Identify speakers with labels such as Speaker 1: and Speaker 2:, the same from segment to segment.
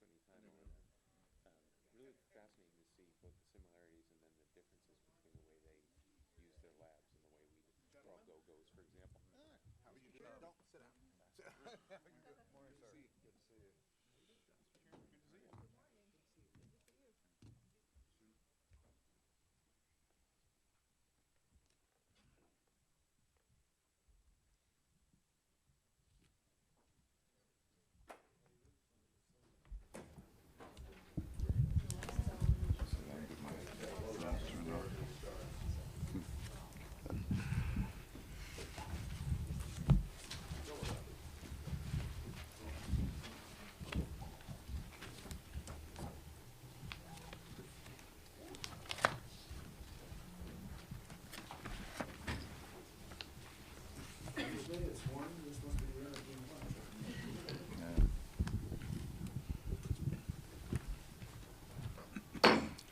Speaker 1: spending time on it. Really fascinating to see both the similarities and then the differences between the way they use their labs and the way we do. Well, go-goes, for example.
Speaker 2: How are you doing? Don't sit down. Good morning, sir. Good to see you.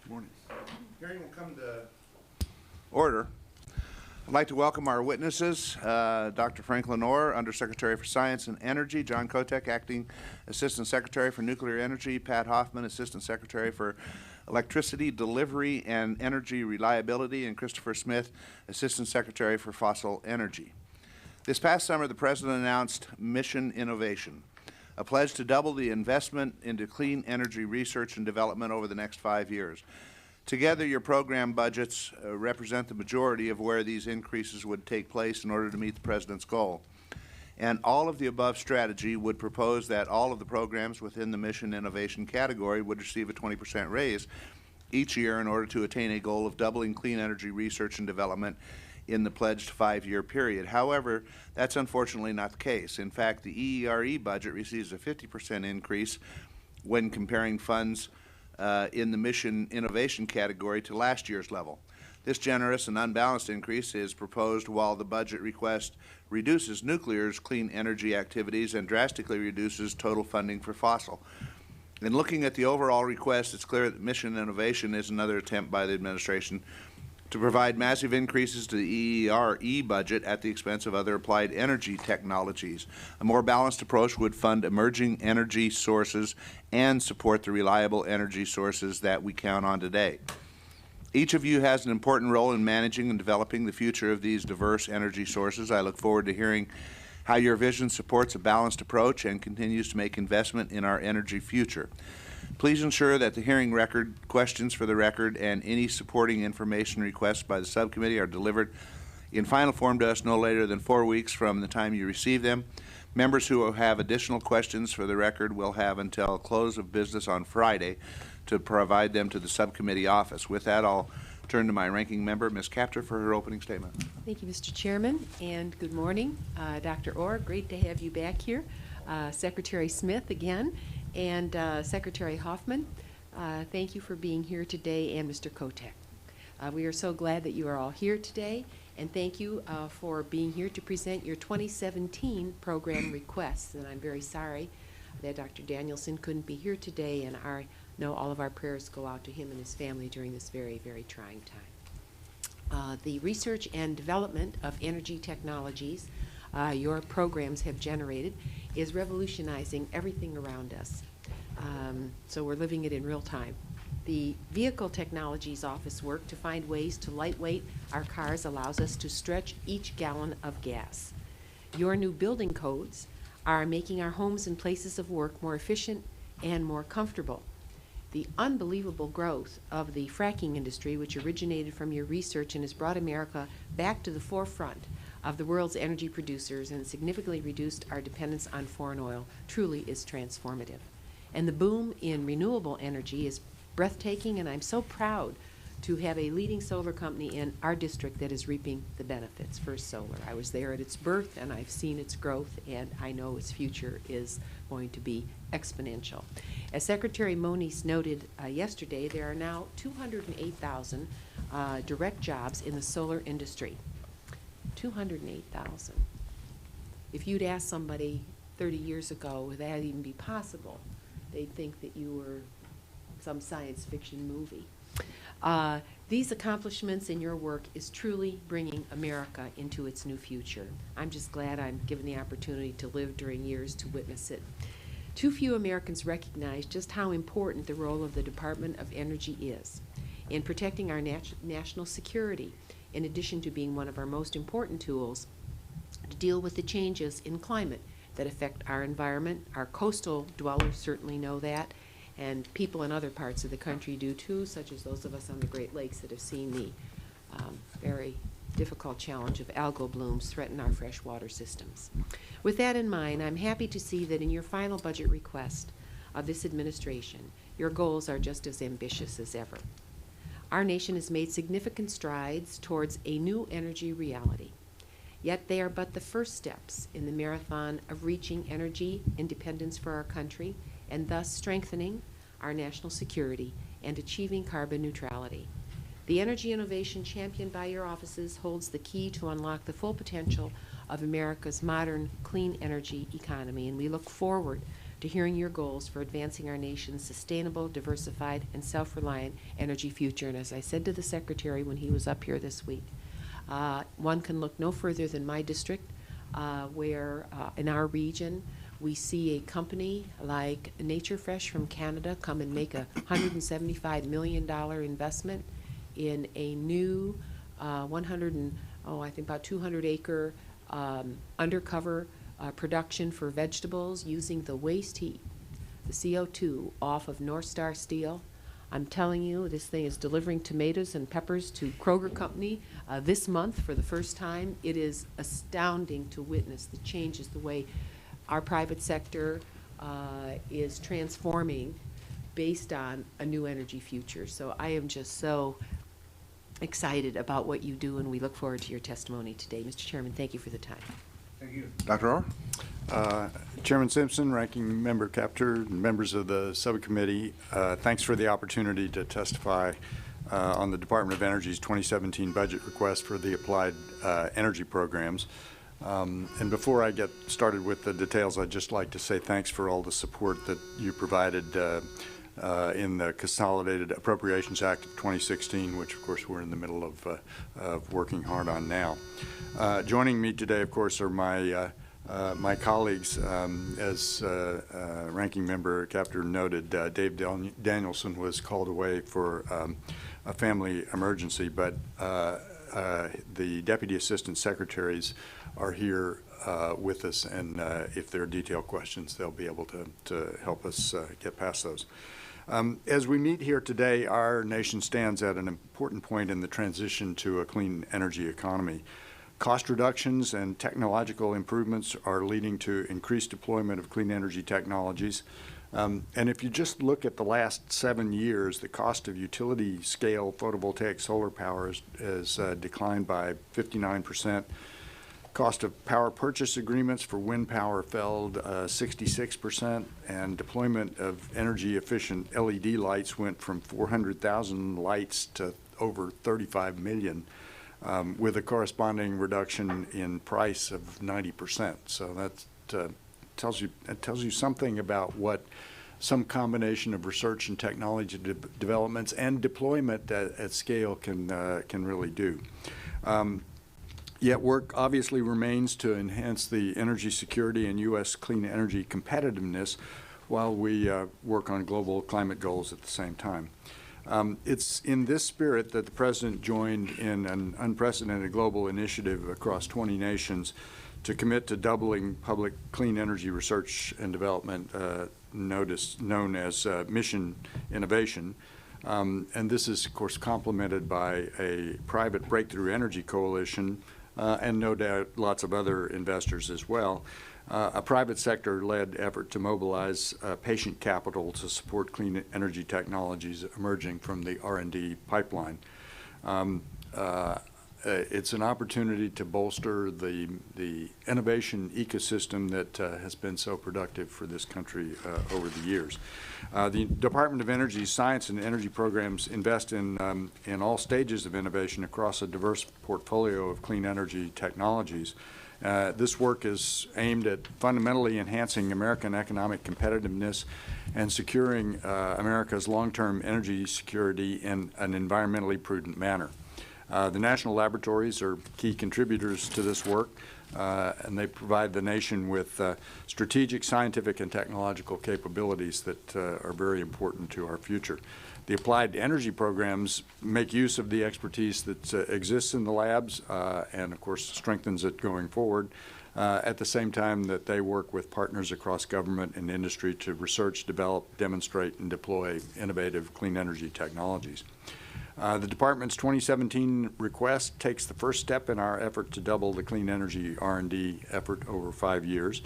Speaker 3: Morning.
Speaker 2: Hearing will come to order. I'd like to welcome our witnesses, Dr. Franklin Orr, Undersecretary for Science and Energy, John Kotek, Acting Assistant Secretary for Nuclear Energy, Pat Hoffman, Assistant Secretary for Electricity Delivery and Energy Reliability, and Christopher Smith, Assistant Secretary for Fossil Energy. This past summer, the President announced Mission Innovation, a pledge to double the investment into clean energy research and development over the next 5 years. Together, your program budgets represent the majority of where these increases would take place in order to meet the President's goal. And all of the above strategy would propose that all of the programs within the Mission Innovation category would receive a 20% raise each year in order to attain a goal of doubling clean energy research and development in the pledged 5-year period. However, that's unfortunately not the case. In fact, the EERE budget receives a 50% increase when comparing funds in the Mission Innovation category to last year's level. This generous and unbalanced increase is proposed while the budget request reduces nuclear's clean energy activities and drastically reduces total funding for fossil. In looking at the overall request, it's clear that Mission Innovation is another attempt by the administration to provide massive increases to the EERE budget at the expense of other applied energy technologies. A more balanced approach would fund emerging energy sources and support the reliable energy sources that we count on today. Each of you has an important role in managing and developing the future of these diverse energy sources. I look forward to hearing how your vision supports a balanced approach and continues to make investment in our energy future. Please ensure that the hearing record, questions for the record, and any supporting information requests by the subcommittee are delivered in final form to us no later than 4 weeks from the time you receive them. Members who have additional questions for the record will have until close of business on Friday to provide them to the subcommittee office. With that, I'll turn to my ranking member, Ms. Kaptur, for her opening statement.
Speaker 4: Thank you, Mr. Chairman, and good morning. Dr. Orr, great to have you back here. Secretary Smith again, and Secretary Hoffman, thank you for being here today, and Mr. Kotek. We are so glad that you are all here today, and thank you for being here to present your 2017 program requests. And I'm very sorry that Dr. Danielson couldn't be here today, and I know all of our prayers go out to him and his family during this very, very trying time. The research and development of energy technologies your programs have generated is revolutionizing everything around us. So we're living it in real time. The Vehicle Technologies Office work to find ways to lightweight our cars allows us to stretch each gallon of gas. Your new building codes are making our homes and places of work more efficient and more comfortable. The unbelievable growth of the fracking industry, which originated from your research and has brought America back to the forefront of the world's energy producers and significantly reduced our dependence on foreign oil, truly is transformative. And the boom in renewable energy is breathtaking, and I'm so proud to have a leading solar company in our district that is reaping the benefits. First Solar. I was there at its birth, and I've seen its growth, and I know its future is going to be exponential. As Secretary Moniz noted yesterday, there are now 208,000 direct jobs in the solar industry. 208,000. If you'd asked somebody 30 years ago would that even be possible, they'd think that you were some science fiction movie. These accomplishments in your work is truly bringing America into its new future. I'm just glad I'm given the opportunity to live during years to witness it. Too few Americans recognize just how important the role of the Department of Energy is in protecting our national security, in addition to being one of our most important tools to deal with the changes in climate that affect our environment. Our coastal dwellers certainly know that, and people in other parts of the country do too, such as those of us on the Great Lakes that have seen the very difficult challenge of algal blooms threaten our freshwater systems. With that in mind, I'm happy to see that in your final budget request of this administration, your goals are just as ambitious as ever. Our nation has made significant strides towards a new energy reality, yet they are but the first steps in the marathon of reaching energy independence for our country and thus strengthening our national security and achieving carbon neutrality. The energy innovation championed by your offices holds the key to unlock the full potential of America's modern clean energy economy, and we look forward to hearing your goals for advancing our nation's sustainable, diversified, and self-reliant energy future. And as I said to the Secretary when he was up here this week, one can look no further than my district, where in our region we see a company like Nature Fresh from Canada come and make a $175 million investment in a new 200-acre undercover production for vegetables using the waste heat, the CO2 off of North Star steel. I'm telling you, this thing is delivering tomatoes and peppers to Kroger Company this month for the first time. It is astounding to witness the changes, the way our private sector is transforming based on a new energy future. So I am just so excited about what you do, and we look forward to your testimony today. Mr. Chairman, thank you for the time.
Speaker 2: Thank you. Dr. Orr?
Speaker 3: Chairman Simpson, Ranking Member Kaptur, and members of the subcommittee, thanks for the opportunity to testify on the Department of Energy's 2017 budget request for the applied energy programs. And before I get started with the details, I'd just like to say thanks for all the support that you provided in the Consolidated Appropriations Act of 2016, which of course we're in the middle of working hard on now. Joining me today, of course, are my colleagues. As Ranking Member Kaptur noted, Dave Danielson was called away for a family emergency, but the Deputy Assistant Secretaries are here with us, and if there are detailed questions, they'll be able to help us get past those. As we meet here today, our nation stands at an important point in the transition to a clean energy economy. Cost reductions and technological improvements are leading to increased deployment of clean energy technologies. And if you just look at the last 7 years, the cost of utility-scale photovoltaic solar power has declined by 59%. Cost of power purchase agreements for wind power fell 66%, and deployment of energy-efficient LED lights went from 400,000 lights to over 35 million, with a corresponding reduction in price of 90%. So that tells you something about what some combination of research and technology developments and deployment at scale can really do. Yet work obviously remains to enhance the energy security and U.S. clean energy competitiveness while we work on global climate goals at the same time. It's in this spirit that the President joined in an unprecedented global initiative across 20 nations to commit to doubling public clean energy research and development, known as Mission Innovation. And this is, of course, complemented by a private breakthrough energy coalition and no doubt lots of other investors as well. A private sector-led effort to mobilize patient capital to support clean energy technologies emerging from the R&D pipeline. It's an opportunity to bolster the innovation ecosystem that has been so productive for this country over the years. The Department of Energy's science and energy programs invest in all stages of innovation across a diverse portfolio of clean energy technologies. This work is aimed at fundamentally enhancing American economic competitiveness and securing America's long-term energy security in an environmentally prudent manner. The national laboratories are key contributors to this work, and they provide the nation with strategic scientific and technological capabilities that are very important to our future. The applied energy programs make use of the expertise that exists in the labs and, of course, strengthens it going forward. At the same time that they work with partners across government and industry to research, develop, demonstrate, and deploy innovative clean energy technologies. The Department's 2017 request takes the first step in our effort to double the clean energy R&D effort over 5 years.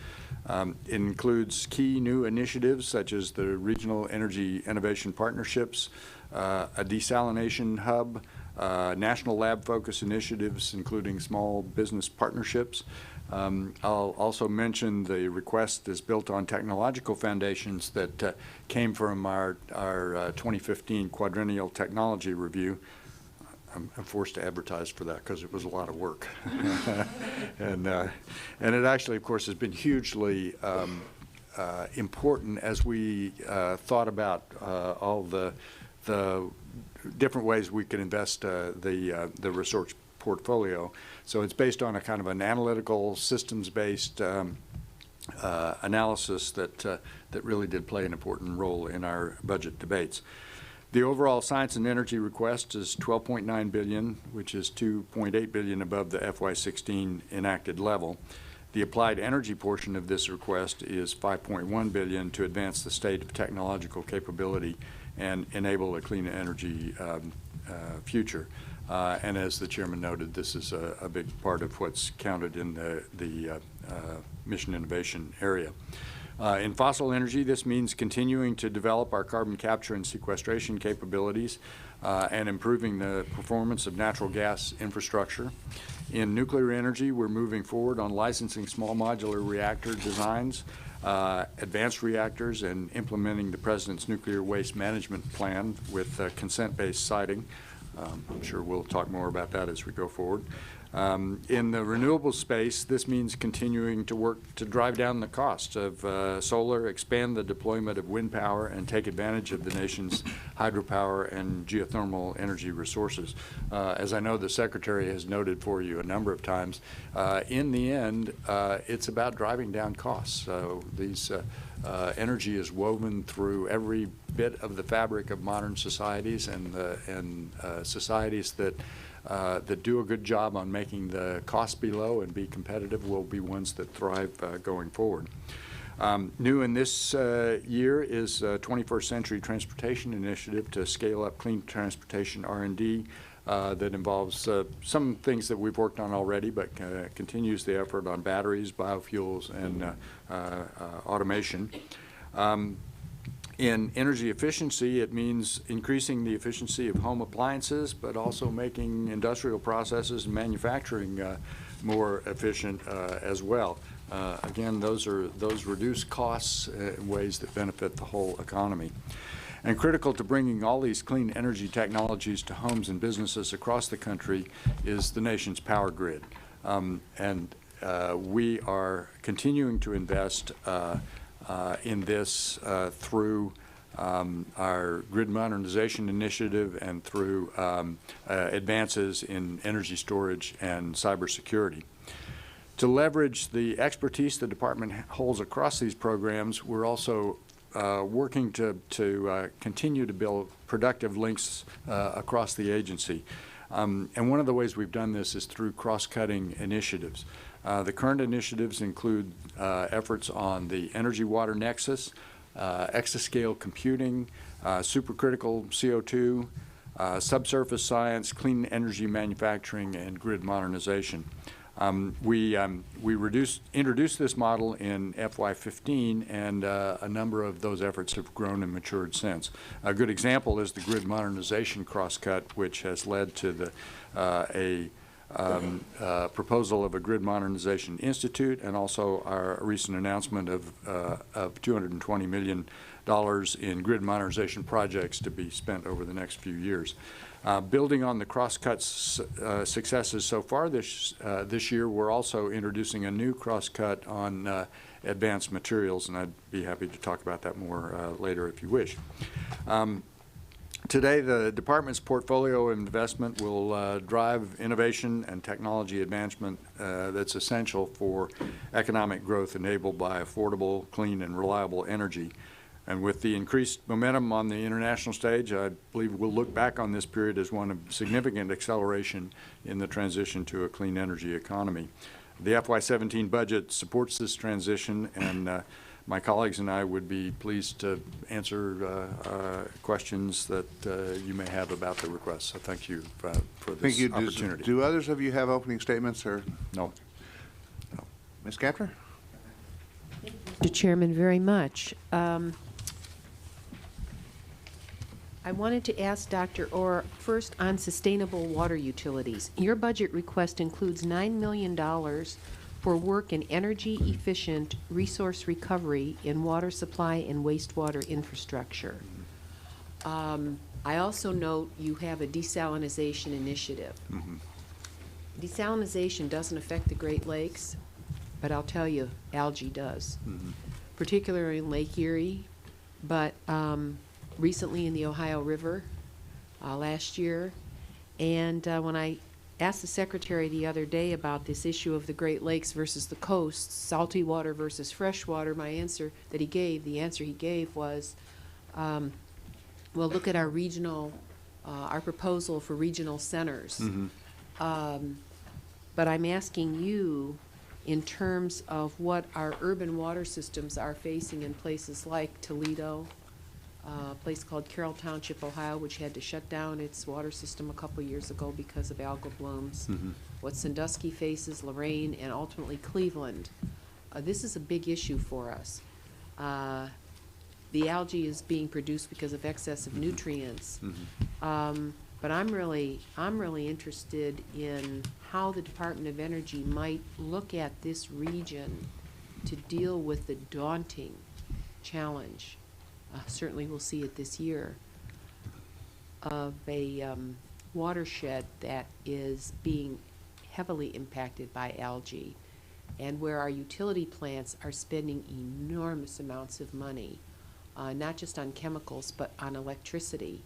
Speaker 3: It includes key new initiatives such as the Regional Energy Innovation Partnerships, a desalination hub, national lab focus initiatives including small business partnerships. I'll also mention the request is built on technological foundations that came from our 2015 quadrennial technology review. I'm forced to advertise for that because it was a lot of work. and it actually, of course, has been hugely important as we thought about all the different ways we could invest the research portfolio. So it's based on a kind of an analytical, systems-based analysis that really did play an important role in our budget debates. The overall science and energy request is $12.9 billion, which is $2.8 billion above the FY16 enacted level. The applied energy portion of this request is $5.1 billion to advance the state of technological capability and enable a clean energy future. And as the chairman noted, this is a big part of what's counted in the mission innovation area. In fossil energy, this means continuing to develop our carbon capture and sequestration capabilities and improving the performance of natural gas infrastructure. In nuclear energy, we're moving forward on licensing small modular reactor designs, advanced reactors, and implementing the President's Nuclear Waste Management Plan with consent-based siting. I'm sure we'll talk more about that as we go forward. In the renewable space, this means continuing to work to drive down the cost of solar, expand the deployment of wind power, and take advantage of the nation's hydropower and geothermal energy resources. As I know the Secretary has noted for you a number of times, in the end, it's about driving down costs. So these energy is woven through every bit of the fabric of modern societies, and societies that do a good job on making the costs be low and be competitive will be ones that thrive going forward. New in this year is a 21st Century Transportation Initiative to scale up clean transportation R&D that involves some things that we've worked on already, but continues the effort on batteries, biofuels, and automation. In energy efficiency, it means increasing the efficiency of home appliances, but also making industrial processes and manufacturing more efficient as well. Again, those reduce costs in ways that benefit the whole economy. And critical to bringing all these clean energy technologies to homes and businesses across the country is the nation's power grid. We are continuing to invest in this through our grid modernization initiative and through advances in energy storage and cybersecurity. To leverage the expertise the Department holds across these programs, we're also working to continue to build productive links across the agency. And one of the ways we've done this is through cross-cutting initiatives. The current initiatives include efforts on the energy-water nexus, exascale computing, supercritical CO2, subsurface science, clean energy manufacturing, and grid modernization. We introduced this model in FY15, and a number of those efforts have grown and matured since. A good example is the grid modernization crosscut, which has led to a proposal of a Grid Modernization Institute, and also our recent announcement of $220 million in grid modernization projects to be spent over the next few years. Building on the crosscuts successes so far this year, we're also introducing a new crosscut on advanced materials, and I'd be happy to talk about that more later if you wish. Today, the department's portfolio investment will drive innovation and technology advancement that's essential for economic growth enabled by affordable, clean, and reliable energy. And with the increased momentum on the international stage, I believe we'll look back on this period as one of significant acceleration in the transition to a clean energy economy. The FY17 budget supports this transition, and my colleagues and I would be pleased to answer questions that you may have about the request. So thank you for this opportunity.
Speaker 2: Do others of you have opening statements, or?
Speaker 3: No.
Speaker 2: Ms. Kaptur?
Speaker 4: Mr. Chairman, very much. I wanted to ask Dr. Orr first on sustainable water utilities. Your budget request includes $9 million for work in energy-efficient resource recovery in water supply and wastewater infrastructure. I also note you have a desalinization initiative. Desalinization doesn't affect the Great Lakes, but I'll tell you, algae does, particularly in Lake Erie, but recently in the Ohio River last year. And when I asked the Secretary the other day about this issue of the Great Lakes versus the coasts, salty water versus fresh water, the answer he gave was, well, look at our regional, our proposal for regional centers. But I'm asking you, in terms of what our urban water systems are facing in places like Toledo, a place called Carroll Township, Ohio, which had to shut down its water system a couple years ago because of algal blooms. What Sandusky faces, Lorraine, and ultimately Cleveland. This is a big issue for us. The algae is being produced because of excess of nutrients. But I'm really interested in how the Department of Energy might look at this region to deal with the daunting challenge. Certainly we'll see it this year, of a watershed that is being heavily impacted by algae, and where our utility plants are spending enormous amounts of money, not just on chemicals, but on electricity,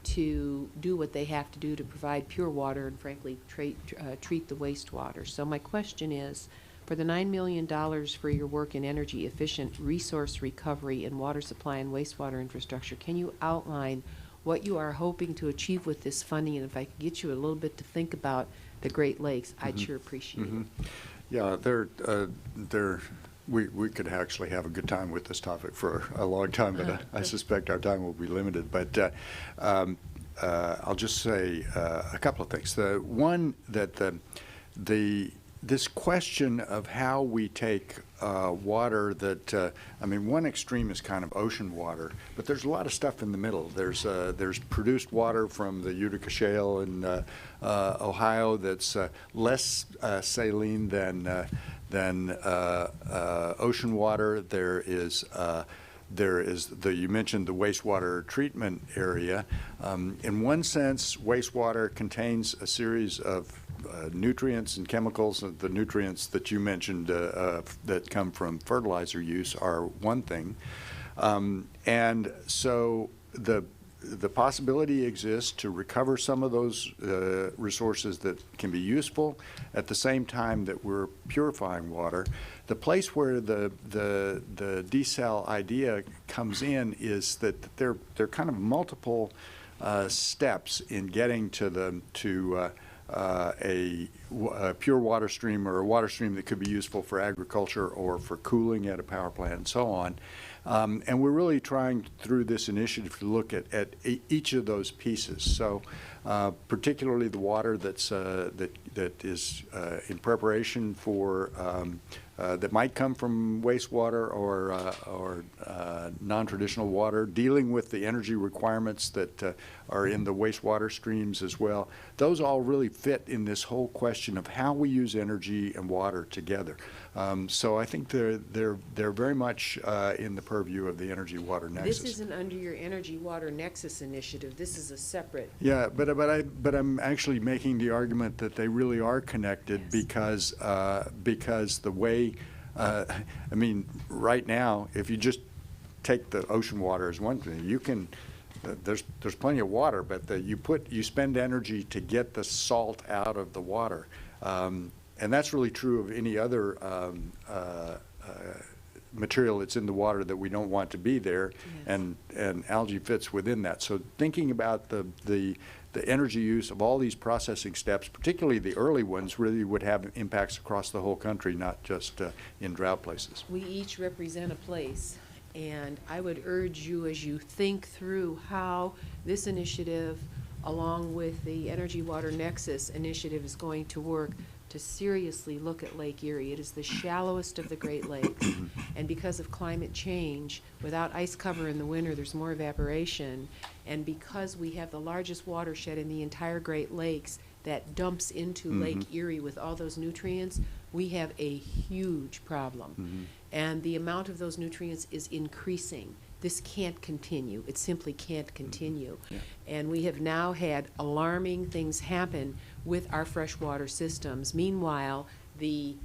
Speaker 4: to do what they have to do to provide pure water and, frankly, treat the wastewater. So my question is, for the $9 million for your work in energy-efficient resource recovery in water supply and wastewater infrastructure, can you outline what you are hoping to achieve with this funding? And if I could get you a little bit to think about the Great Lakes, I'd sure appreciate it.
Speaker 3: Yeah, we could actually have a good time with this topic for a long time, but I suspect our time will be limited. But I'll just say a couple of things. The one that this question of how we take water that, I mean, one extreme is kind of ocean water, but there's a lot of stuff in the middle. There's produced water from the Utica Shale in Ohio that's less saline than ocean water. There is you mentioned the wastewater treatment area. In one sense, wastewater contains a series of nutrients and chemicals. The nutrients that you mentioned that come from fertilizer use are one thing. And so the possibility exists to recover some of those resources that can be useful at the same time that we're purifying water. The place where the desal idea comes in is that there are kind of multiple steps in getting to a pure water stream, or a water stream that could be useful for agriculture or for cooling at a power plant and so on. And we're really trying through this initiative to look at each of those pieces. So particularly the water that is in preparation for that might come from wastewater or non-traditional water, dealing with the energy requirements that are in the wastewater streams as well. Those all really fit in this whole question of how we use energy and water together. So I think they're very much in the purview of the energy water nexus.
Speaker 4: This isn't under your energy water nexus initiative. This is a separate.
Speaker 3: Yeah, but I'm actually making the argument that they really are connected. Yes. because the way I mean, right now, if you just take the ocean water as one thing, you can there's plenty of water, but you spend energy to get the salt out of the water. And that's really true of any other material that's in the water that we don't want to be there, yes. and algae fits within that. So thinking about the energy use of all these processing steps, particularly the early ones, really would have impacts across the whole country, not just in drought places.
Speaker 4: We each represent a place, and I would urge you, as you think through how this initiative, along with the Energy Water Nexus initiative, is going to work, to seriously look at Lake Erie. It is the shallowest of the Great Lakes, and because of climate change, without ice cover in the winter, there's more evaporation, and because we have the largest watershed in the entire Great Lakes that dumps into Lake Erie with all those nutrients, we have a huge problem. And the amount of those nutrients is increasing. This can't continue. It simply can't continue. Yeah. And we have now had alarming things happen with our freshwater systems. Meanwhile, the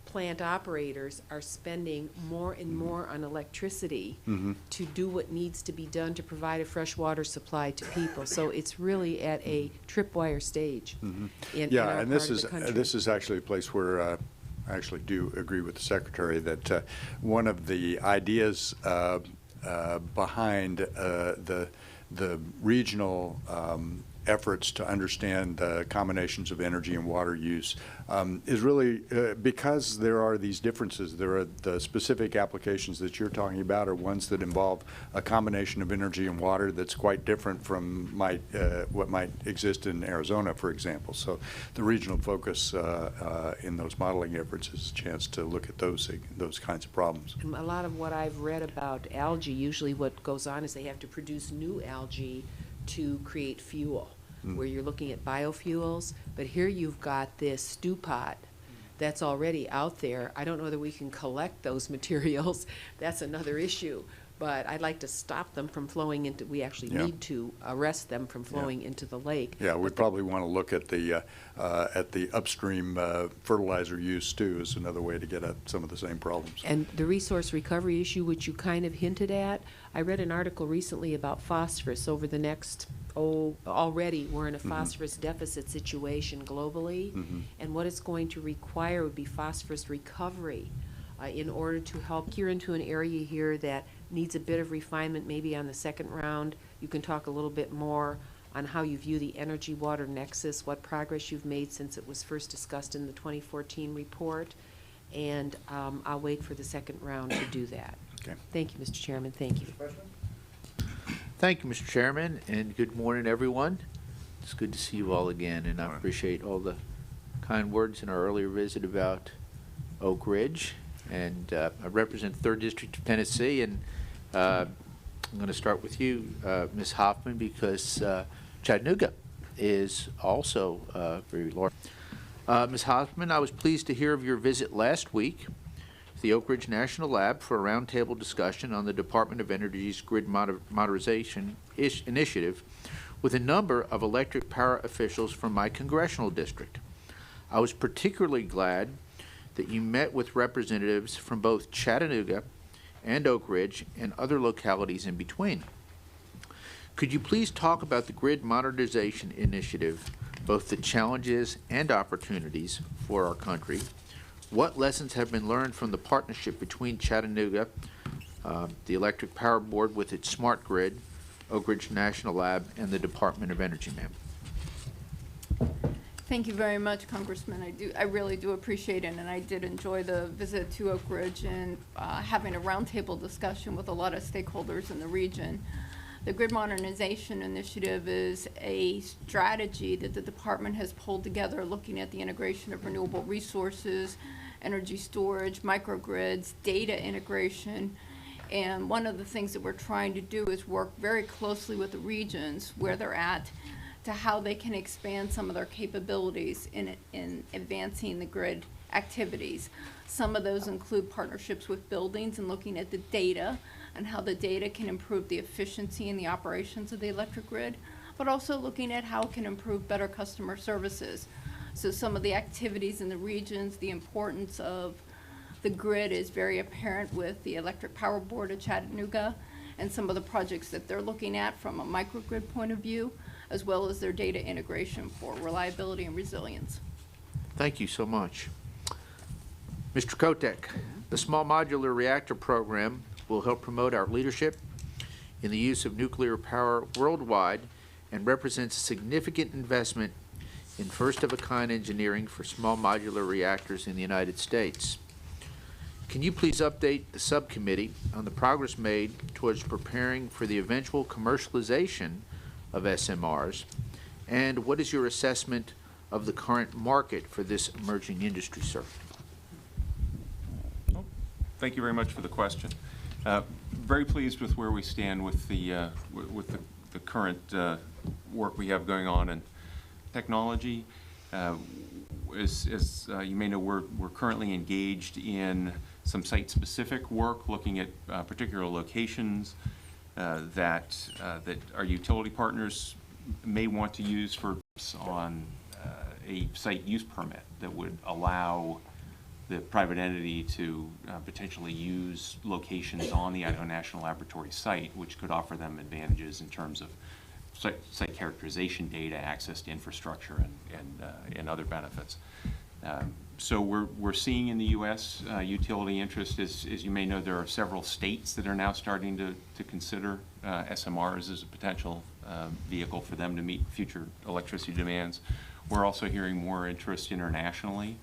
Speaker 4: plant operators are spending more and more on electricity to do what needs to be done to provide a freshwater supply to people. So it's really at a tripwire stage in our
Speaker 3: and
Speaker 4: part of the country.
Speaker 3: This is actually a place where I actually do agree with the Secretary that one of the ideas behind the regional efforts to understand the combinations of energy and water use is really because there are these differences. There are the specific applications that you're talking about are ones that involve a combination of energy and water that's quite different from what might exist in Arizona, for example. So the regional focus in those modeling efforts is a chance to look at those kinds of problems.
Speaker 4: A lot of what I've read about algae, usually what goes on is they have to produce new algae to create fuel, where you're looking at biofuels. But here you've got this stew pot that's already out there. I don't know whether we can collect those materials. That's another issue. But I'd like to stop them from flowing into, we actually need to arrest them from flowing into the lake.
Speaker 3: Yeah, we probably want to look at the upstream fertilizer use too as another way to get at some of the same problems.
Speaker 4: And the resource recovery issue, which you kind of hinted at, I read an article recently about phosphorus over the next, already we're in a phosphorus deficit situation globally, and what it's going to require would be phosphorus recovery in order to help gear into an area here that needs a bit of refinement maybe on the second round. You can talk a little bit more on how you view the energy water nexus, what progress you've made since it was first discussed in the 2014 report, and I'll wait for the second round to do that.
Speaker 3: Okay.
Speaker 4: Thank you, Mr. Chairman. Thank you.
Speaker 5: Thank you, Mr. Chairman, and good morning, everyone. It's good to see you all again, and I appreciate all the kind words in our earlier visit about Oak Ridge. And I represent the 3rd District of Tennessee, and I'm going to start with you, Ms. Hoffman, because Chattanooga is also very large. Ms. Hoffman, I was pleased to hear of your visit last week to the Oak Ridge National Lab for a roundtable discussion on the Department of Energy's grid modernization initiative with a number of electric power officials from my congressional district. I was particularly glad that you met with representatives from both Chattanooga and Oak Ridge and other localities in between. Could you please talk about the grid modernization initiative, both the challenges and opportunities for our country? What lessons have been learned from the partnership between Chattanooga, the Electric Power Board with its smart grid, Oak Ridge National Lab, and the Department of Energy, ma'am?
Speaker 6: Thank you very much, Congressman. I really do appreciate it, and I did enjoy the visit to Oak Ridge and having a roundtable discussion with a lot of stakeholders in the region. The Grid Modernization Initiative is a strategy that the department has pulled together looking at the integration of renewable resources, energy storage, microgrids, data integration. And one of the things that we're trying to do is work very closely with the regions where they're at to how they can expand some of their capabilities in advancing the grid activities. Some of those include partnerships with buildings and looking at the data and how the data can improve the efficiency and the operations of the electric grid, but also looking at how it can improve better customer services. So some of the activities in the regions, the importance of the grid is very apparent with the Electric Power Board of Chattanooga and some of the projects that they're looking at from a microgrid point of view, as well as their data integration for reliability and resilience.
Speaker 5: Thank you so much. Mr. Kotek, the Small Modular Reactor Program will help promote our leadership in the use of nuclear power worldwide and represents a significant investment in first-of-a-kind engineering for small modular reactors in the United States. Can you please update the subcommittee on the progress made towards preparing for the eventual commercialization of SMRs, and what is your assessment of the current market for this emerging industry, sir?
Speaker 1: Thank you very much for the question. Very pleased with where we stand with the current work we have going on in technology. As you may know, we're currently engaged in some site-specific work, looking at particular locations that our utility partners may want to use on a site use permit that would allow the private entity to potentially use locations on the Idaho National Laboratory site, which could offer them advantages in terms of site characterization data, access to infrastructure, and other benefits. So we're seeing in the U.S. Utility interest. As you may know, there are several states that are now starting to consider SMRs as a potential vehicle for them to meet future electricity demands. We're also hearing more interest internationally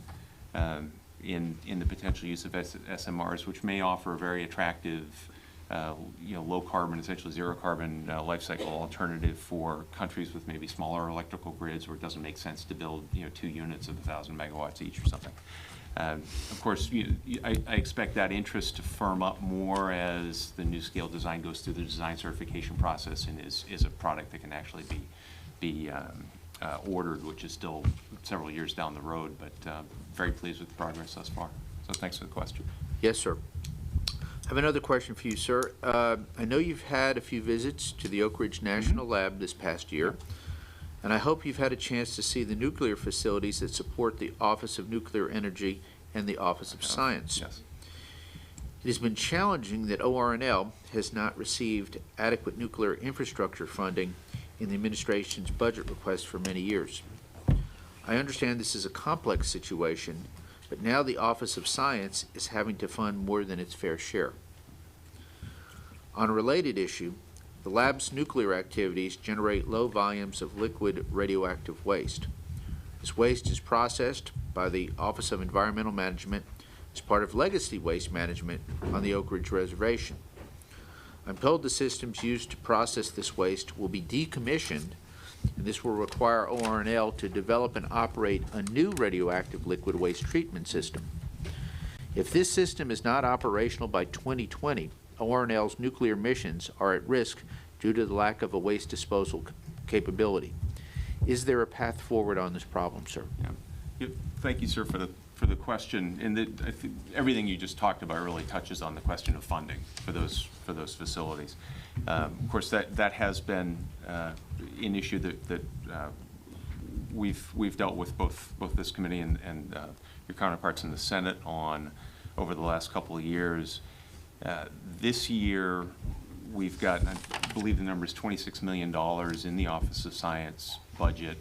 Speaker 1: in the potential use of SMRs, which may offer a very attractive, low carbon, essentially zero carbon life cycle alternative for countries with maybe smaller electrical grids where it doesn't make sense to build 2 units of 1,000 megawatts each or something. Of course, I expect that interest to firm up more as the NuScale design goes through the design certification process and is a product that can actually be ordered, which is still several years down the road, but very pleased with the progress thus far. So thanks for the question.
Speaker 5: Yes, sir. I have another question for you, sir. I know you've had a few visits to the Oak Ridge National Lab this past year, and I hope you've had a chance to see the nuclear facilities that support the Office of Nuclear Energy and the Office of Science.
Speaker 1: Yes.
Speaker 5: It has been challenging that ORNL has not received adequate nuclear infrastructure funding in the administration's budget request for many years. I understand this is a complex situation, but now the Office of Science is having to fund more than its fair share. On a related issue, the lab's nuclear activities generate low volumes of liquid radioactive waste. This waste is processed by the Office of Environmental Management as part of legacy waste management on the Oak Ridge Reservation. I'm told the systems used to process this waste will be decommissioned, and this will require ORNL to develop and operate a new radioactive liquid waste treatment system. If this system is not operational by 2020, ORNL's nuclear missions are at risk due to the lack of a waste disposal capability. Is there a path forward on this problem, sir?
Speaker 1: Yeah. Thank you, sir, for the question. And I think everything you just talked about really touches on the question of funding for those facilities. Of course, that has been an issue that we've dealt with both this committee and your counterparts in the Senate on over the last couple of years. This year, we've got, I believe the number is $26 million in the Office of Science budget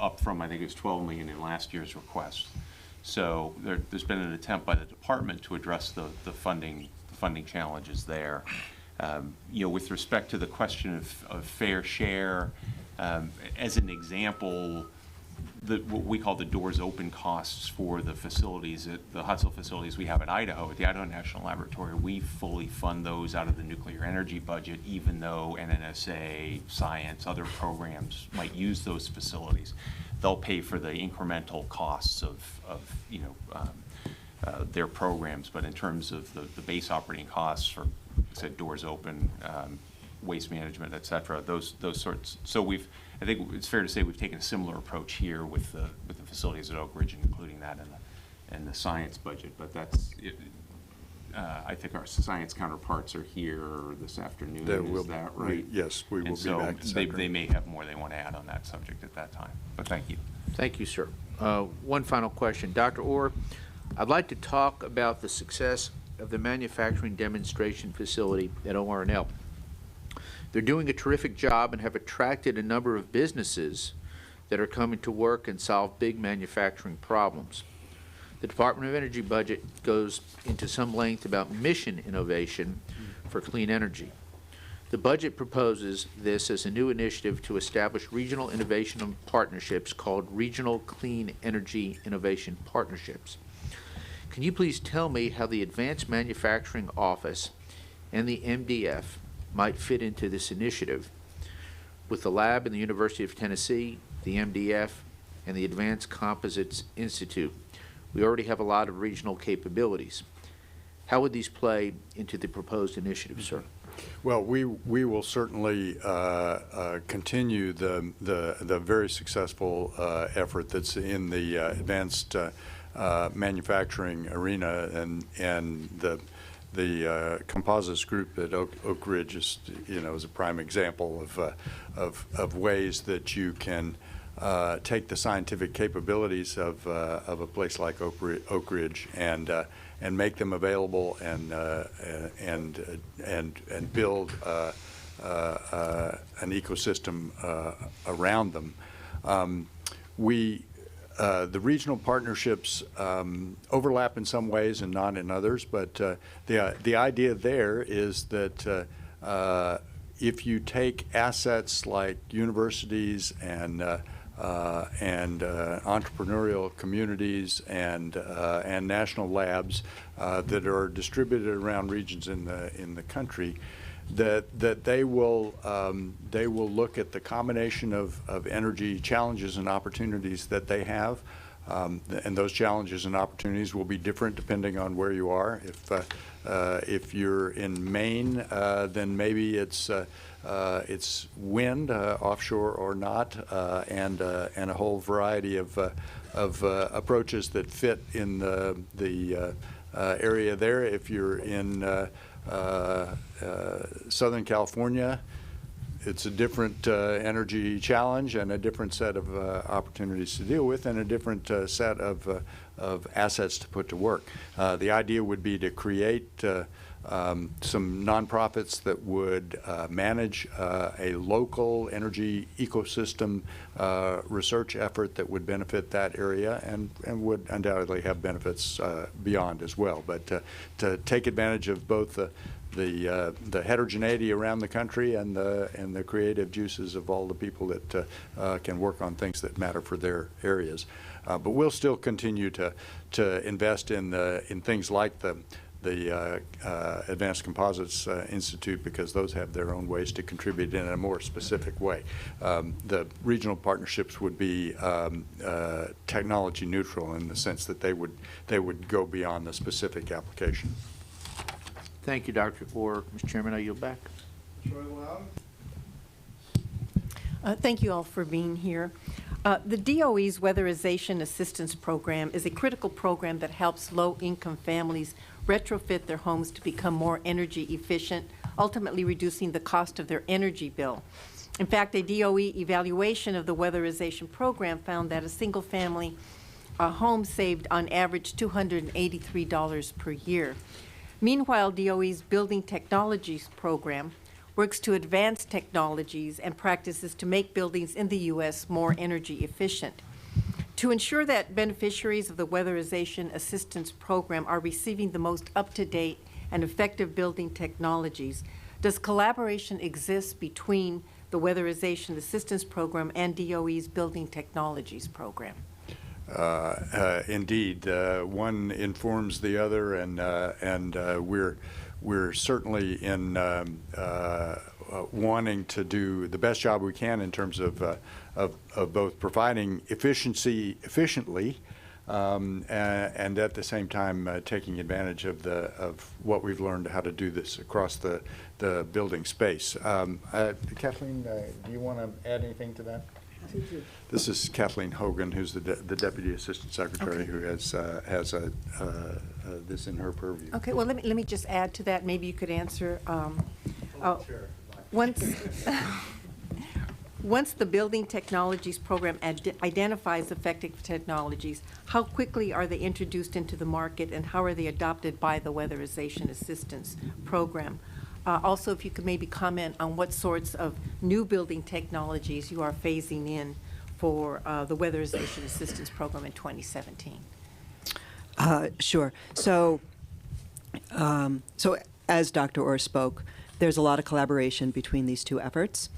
Speaker 1: up from, I think it was $12 million in last year's request. So there's been an attempt by the department to address the funding challenges there. With respect to the question of fair share, as an example, what we call the doors open costs for the facilities, the Hutzel facilities we have at the Idaho National Laboratory, we fully fund those out of the nuclear energy budget, even though NNSA, science, other programs might use those facilities. They'll pay for the incremental costs of their programs, but in terms of the base operating costs for, said, doors open, waste management, et cetera, those sorts. So I think it's fair to say we've taken a similar approach here with the facilities at Oak Ridge, and including that in the science budget. But that's, I think our science counterparts are here this afternoon. Is that right?
Speaker 3: Yes, we will be back.
Speaker 1: They may have more they want to add on that subject at that time. But thank you.
Speaker 5: Thank you, sir. One final question. Dr. Orr, I'd like to talk about the success of the manufacturing demonstration facility at ORNL. They're doing a terrific job and have attracted a number of businesses that are coming to work and solve big manufacturing problems. The Department of Energy budget goes into some length about mission innovation for clean energy. The budget proposes this as a new initiative to establish regional innovation partnerships called Regional Clean Energy Innovation Partnerships. Can you please tell me how the Advanced Manufacturing Office and the MDF might fit into this initiative? With the lab in the University of Tennessee, the MDF, and the Advanced Composites Institute, we already have a lot of regional capabilities. How would these play into the proposed initiative, sir?
Speaker 3: Well, we will certainly continue the very successful effort that's in the advanced manufacturing arena, and the composites group at Oak Ridge is, is a prime example of ways that you can take the scientific capabilities of a place like Oak Ridge and make them available and build an ecosystem around them. The regional partnerships overlap in some ways and not in others, but the idea there is that if you take assets like universities and entrepreneurial communities and national labs that are distributed around regions in the country, that they will look at the combination of energy challenges and opportunities that they have, and those challenges and opportunities will be different depending on where you are. If you're in Maine, then maybe it's wind, offshore or not, and a whole variety of approaches that fit in the area there. If you're in Southern California, it's a different energy challenge and a different set of opportunities to deal with, and a different set of assets to put to work. The idea would be to create some nonprofits that would manage a local energy ecosystem research effort that would benefit that area and would undoubtedly have benefits beyond as well. But to take advantage of both the heterogeneity around the country and the creative juices of all the people that can work on things that matter for their areas. But we'll still continue to invest in things like the Advanced Composites Institute, because those have their own ways to contribute in a more specific way. The regional partnerships would be technology neutral in the sense that they would go beyond the specific application.
Speaker 5: Thank you, Dr. Orr. Mr. Chairman, I yield back.
Speaker 7: Thank you all for being here. The DOE's Weatherization Assistance Program is a critical program that helps low-income families retrofit their homes to become more energy efficient, ultimately reducing the cost of their energy bill. In fact, a DOE evaluation of the Weatherization Program found that a single-family home saved on average $283 per year. Meanwhile, DOE's Building Technologies Program works to advance technologies and practices to make buildings in the U.S. more energy efficient. To ensure that beneficiaries of the Weatherization Assistance Program are receiving the most up-to-date and effective building technologies, does collaboration exist between the Weatherization Assistance Program and DOE's Building Technologies Program?
Speaker 3: Indeed, one informs the other, and we're certainly in wanting to do the best job we can in terms of both providing efficiently, and at the same time taking advantage of what we've learned how to do this across the building space. Kathleen, do you want to add anything to that? This is Kathleen Hogan, who's the Deputy Assistant Secretary, okay, who has this in her purview.
Speaker 7: Okay, well, let me just add to that. Maybe you could answer.
Speaker 3: Sure.
Speaker 7: Once the Building Technologies Program identifies effective technologies, how quickly are they introduced into the market, and how are they adopted by the Weatherization Assistance Program? Also, if you could maybe comment on what sorts of new building technologies you are phasing in for the Weatherization Assistance Program in 2017.
Speaker 8: Sure. So as Dr. Orr spoke, there's a lot of collaboration between these two efforts.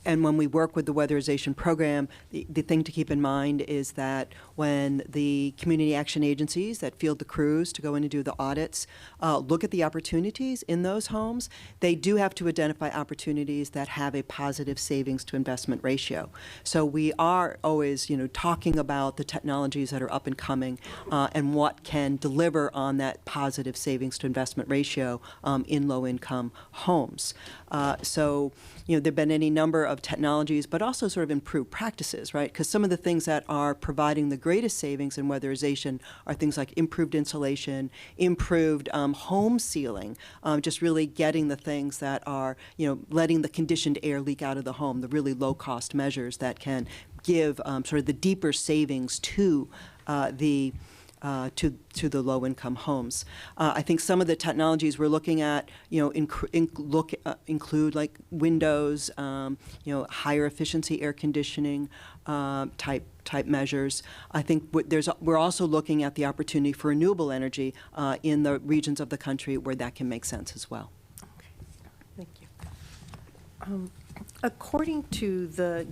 Speaker 8: And when we work with the weatherization program, the thing to keep in mind is that when the community action agencies that field the crews to go in and do the audits look at the opportunities in those homes, they do have to identify opportunities that have a positive savings to investment ratio. So we are always, talking about the technologies that are up and coming and what can deliver on that positive savings to investment ratio in low-income homes. So there have been any number of technologies, but also sort of improved practices, right? Because some of the things that are providing the greatest savings in weatherization are things like improved insulation, improved home sealing, just really getting the things that are, letting the conditioned air leak out of the home, the really low-cost measures that can give sort of the deeper savings to the low-income homes. I think some of the technologies we're looking at, include like windows, higher efficiency air conditioning type measures. I think we're also looking at the opportunity for renewable energy in the regions of the country where that can make sense as well.
Speaker 7: Okay, thank you. According to the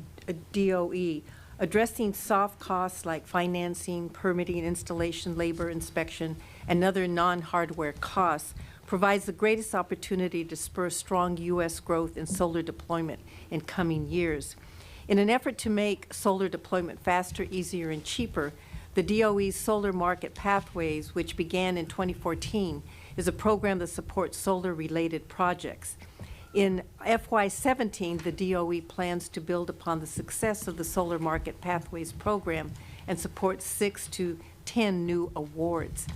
Speaker 7: DOE, addressing soft costs like financing, permitting, installation, labor, inspection, and other non-hardware costs provides the greatest opportunity to spur strong U.S. growth in solar deployment in coming years. In an effort to make solar deployment faster, easier, and cheaper, the DOE's Solar Market Pathways, which began in 2014, is a program that supports solar-related projects. In FY17, the DOE plans to build upon the success of the Solar Market Pathways program and support 6 to 10 new awards.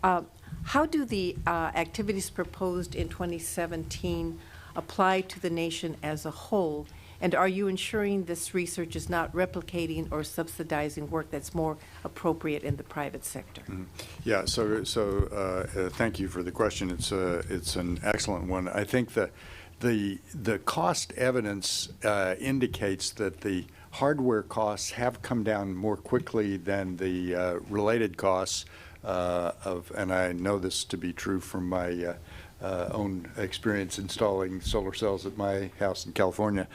Speaker 7: How do the activities proposed in 2017 apply to the nation as a whole? And are you ensuring this research is not replicating or subsidizing work that's more appropriate in the private sector?
Speaker 3: Mm-hmm. Yeah, so thank you for the question. It's an excellent one. I think that the cost evidence indicates that the hardware costs have come down more quickly than the related costs and I know this to be true from my own experience installing solar cells at my house in California.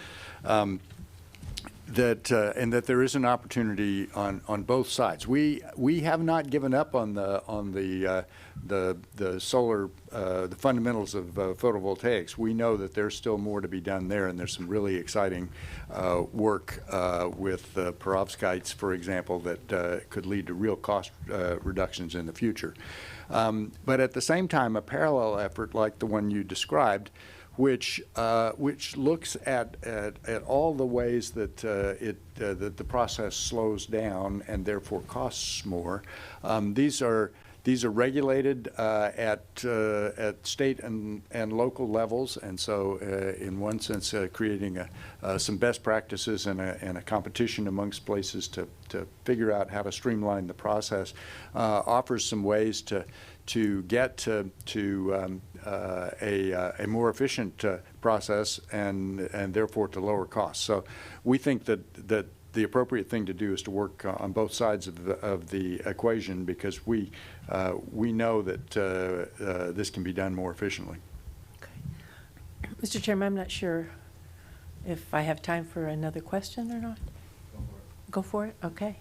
Speaker 3: And that there is an opportunity on both sides. We have not given up on the solar the fundamentals of photovoltaics. We know that there's still more to be done there, and there's some really exciting work with perovskites, for example, that could lead to real cost reductions in the future. But at the same time, a parallel effort like the one you described, which looks at all the ways that that the process slows down and therefore costs more. These are regulated at state and local levels, and so in one sense, creating some best practices and a competition amongst places to figure out how to streamline the process offers some ways to get to a more efficient process and therefore to lower costs. So we think that the appropriate thing to do is to work on both sides of the equation, because we know that this can be done more efficiently.
Speaker 7: Okay. Mr. Chairman, I'm not sure if I have time for another question or not. Go for it. Okay.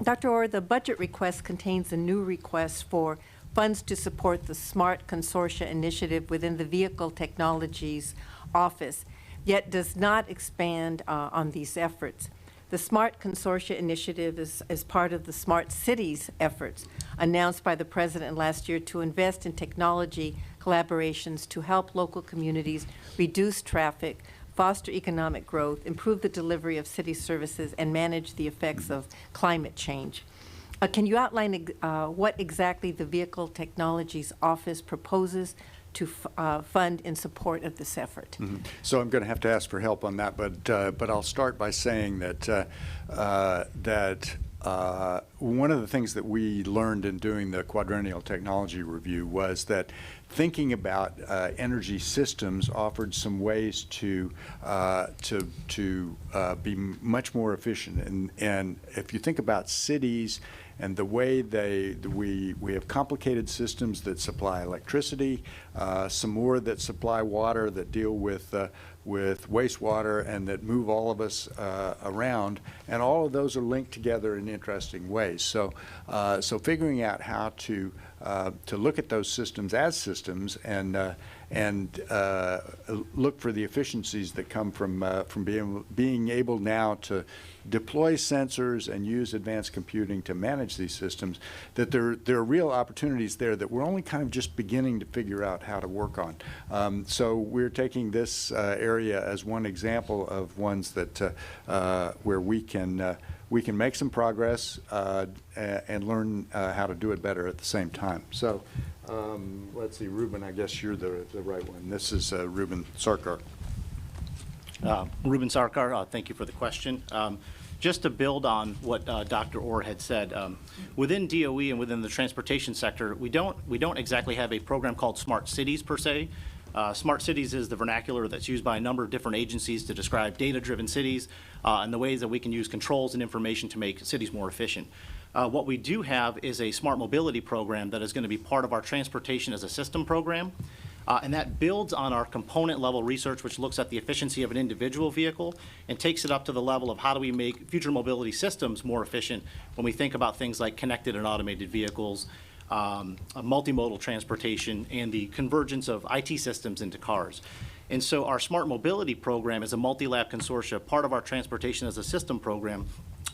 Speaker 7: Dr. Orr, the budget request contains a new request for funds to support the SMART Consortia initiative within the Vehicle Technologies Office, yet does not expand on these efforts. The SMART Consortia initiative is part of the Smart Cities efforts announced by the President last year to invest in technology collaborations to help local communities reduce traffic, foster economic growth, improve the delivery of city services, and manage the effects of climate change. Can you outline what exactly the Vehicle Technologies Office proposes to fund in support of this effort?
Speaker 3: So I'm going to have to ask for help on that, but I'll start by saying that one of the things that we learned in doing the quadrennial technology review was that thinking about energy systems offered some ways to be much more efficient. And if you think about cities and the way we have complicated systems that supply electricity, some more that supply water, that deal with wastewater, and that move all of us around, and all of those are linked together in interesting ways. So figuring out how to look at those systems as systems and look for the efficiencies that come from being able now to deploy sensors and use advanced computing to manage these systems, that there are real opportunities there that we're only kind of just beginning to figure out how to work on. So we're taking this area as one example of ones that where we can make some progress and learn how to do it better at the same time. So let's see, Ruben, I guess you're the right one. This is Ruben Sarkar.
Speaker 9: Ruben Sarkar, thank you for the question. Just to build on what Dr. Orr had said, within DOE and within the transportation sector, we don't exactly have a program called Smart Cities per se. Smart cities is the vernacular that's used by a number of different agencies to describe data-driven cities and the ways that we can use controls and information to make cities more efficient. What we do have is a smart mobility program that is going to be part of our transportation as a system program. And that builds on our component level research, which looks at the efficiency of an individual vehicle and takes it up to the level of how do we make future mobility systems more efficient when we think about things like connected and automated vehicles, multimodal transportation, and the convergence of IT systems into cars. And so our smart mobility program is a multi-lab consortia, part of our transportation as a system program,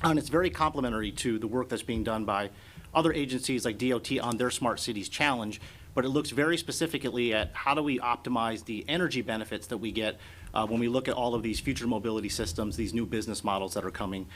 Speaker 9: and it's very complementary to the work that's being done by other agencies like DOT on their Smart Cities Challenge, but it looks very specifically at how do we optimize the energy benefits that we get when we look at all of these future mobility systems, these new business models that are coming,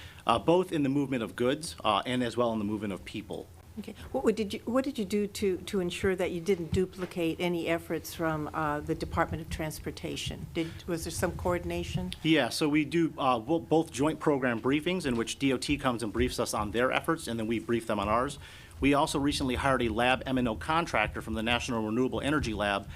Speaker 9: both in the movement of goods and as well in the movement of people.
Speaker 7: Okay. What did you do to ensure that you didn't duplicate any efforts from the Department of Transportation? Was there some coordination?
Speaker 9: Yeah, so we do both joint program briefings in which DOT comes and briefs us on their efforts, and then we brief them on ours. We also recently hired a lab M&O contractor from the National Renewable Energy Lab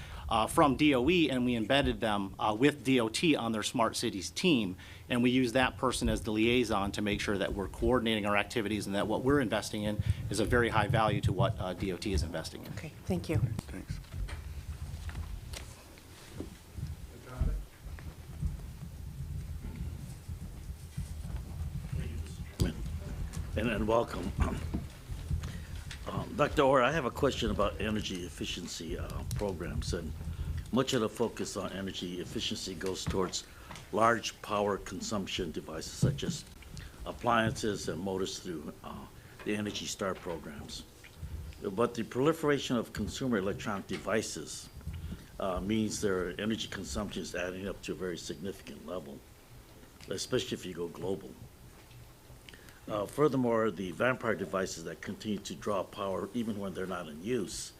Speaker 9: from DOE, and we embedded them with DOT on their Smart Cities team. And we use that person as the liaison to make sure that we're coordinating our activities and that what we're investing in is of very high value to what DOT is investing in.
Speaker 7: Okay, thank you.
Speaker 3: Thanks.
Speaker 10: And welcome. Dr. Orr, I have a question about energy efficiency programs, and much of the focus on energy efficiency goes towards large power consumption devices such as appliances and motors through the Energy Star programs. But the proliferation of consumer electronic devices means their energy consumption is adding up to a very significant level, especially if you go global. Furthermore, the vampire devices that continue to draw power even when they're not in use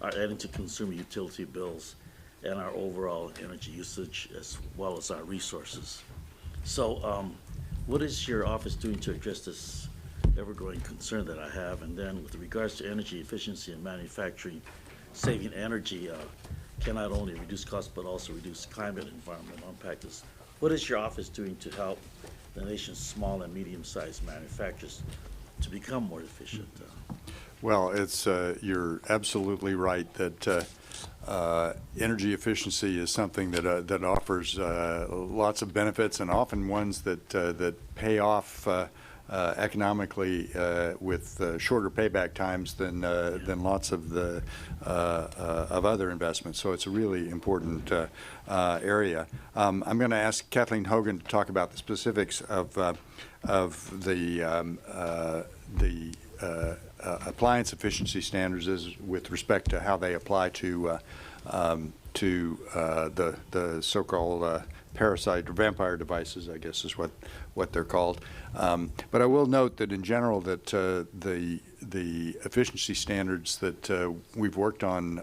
Speaker 10: are adding to consumer utility bills and our overall energy usage as well as our resources. So what is your office doing to address this ever-growing concern that I have? And then with regards to energy efficiency and manufacturing, saving energy can not only reduce costs but also reduce climate and environmental impacts. What is your office doing to help the nation's small and medium-sized manufacturers to become more efficient?
Speaker 3: Well, it's you're absolutely right that energy efficiency is something that offers lots of benefits, and often ones that pay off economically with shorter payback times than lots of the of other investments. So it's a really important area. I'm going to ask Kathleen Hogan to talk about the specifics of the appliance efficiency standards as with respect to how they apply to the so-called parasite or vampire devices, I guess is what they're called. But I will note that in general that the efficiency standards that we've worked on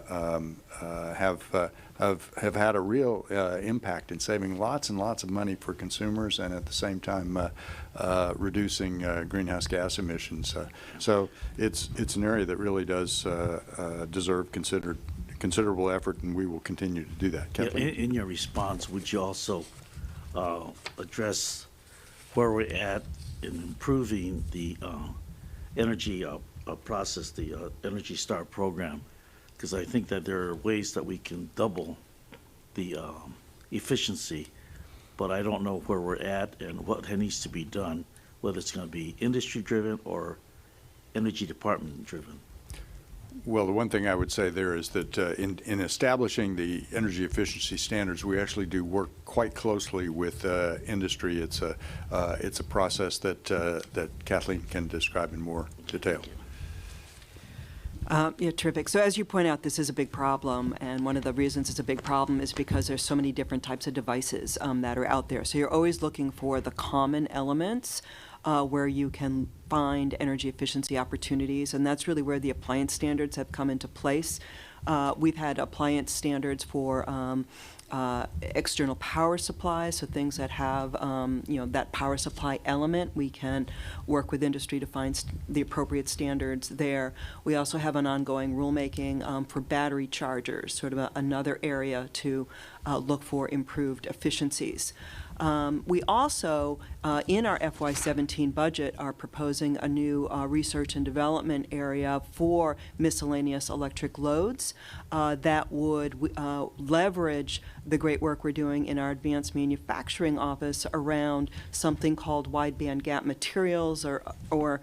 Speaker 3: have had a real impact in saving lots and lots of money for consumers, and at the same time reducing greenhouse gas emissions. So it's an area that really does deserve considerable effort, and we will continue to do that.
Speaker 10: Yeah,
Speaker 3: Kathleen?
Speaker 10: in your response, would you also address where we're at in improving the energy process, the Energy Star program? Because I think that there are ways that we can double the efficiency, but I don't know where we're at and what needs to be done, whether it's going to be industry-driven or energy department-driven.
Speaker 3: Well, the one thing I would say there is that in establishing the energy efficiency standards, we actually do work quite closely with industry. It's a process that Kathleen can describe in more detail.
Speaker 8: Yeah, terrific. So as you point out, this is a big problem, and one of the reasons it's a big problem is because there's so many different types of devices that are out there. So you're always looking for the common elements where you can find energy efficiency opportunities, and that's really where the appliance standards have come into place. We've had appliance standards for external power supplies, so things that have that power supply element. We can work with industry to find the appropriate standards there. We also have an ongoing rulemaking for battery chargers, sort of another area to look for improved efficiencies. We also, in our FY17 budget, are proposing a new research and development area for miscellaneous electric loads that would leverage the great work we're doing in our advanced manufacturing office around something called wideband gap materials, or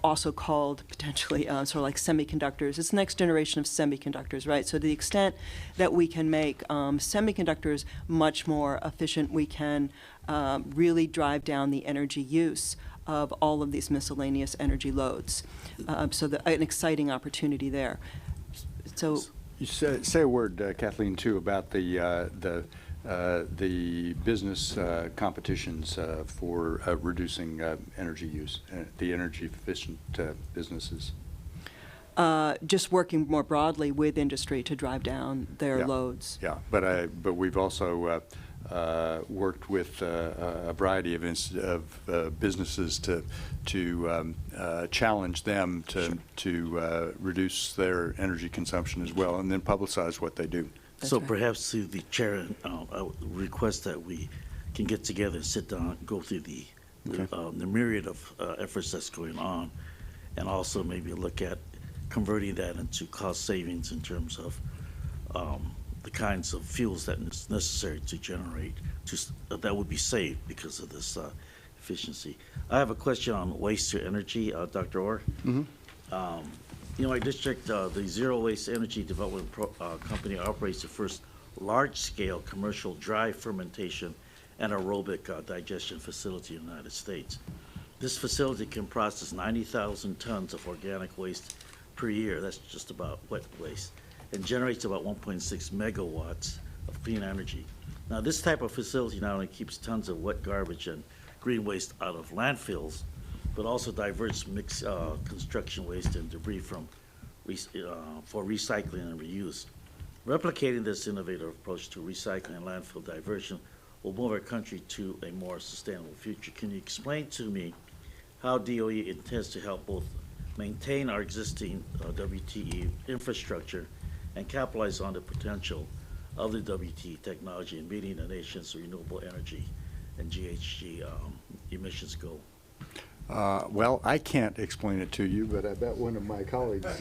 Speaker 8: also called potentially sort of like semiconductors. It's the next generation of semiconductors, right? So to the extent that we can make semiconductors much more efficient, we can really drive down the energy use of all of these miscellaneous energy loads. So an exciting opportunity there. So
Speaker 3: You say a word, Kathleen, too, about the business competitions for reducing energy use, the energy efficient businesses.
Speaker 8: Just working more broadly with industry to drive down their loads.
Speaker 3: Yeah, but we've also worked with a variety of businesses to challenge them to reduce their energy consumption as well, and then publicize what they do.
Speaker 10: So perhaps through the chair, I would request that we can get together and sit down and go through the myriad of efforts that's going on, and also maybe look at converting that into cost savings in terms of the kinds of fuels that is necessary to generate, that would be saved because of this efficiency. I have a question on waste to energy, Dr. Orr.
Speaker 3: Mm-hmm.
Speaker 10: My district, the Zero Waste Energy Development Company operates the first large-scale commercial dry fermentation and aerobic digestion facility in the United States. This facility can process 90,000 tons of organic waste per year. That's just about wet waste, and generates about 1.6 megawatts of clean energy. Now, this type of facility not only keeps tons of wet garbage and green waste out of landfills, but also diverts mixed construction waste and debris for recycling and reuse. Replicating this innovative approach to recycling and landfill diversion will move our country to a more sustainable future. Can you explain to me how DOE intends to help both maintain our existing WTE infrastructure and capitalize on the potential of the WTE technology in meeting the nation's renewable energy and GHG emissions goal?
Speaker 3: Well, I can't explain it to you, but I bet one of my colleagues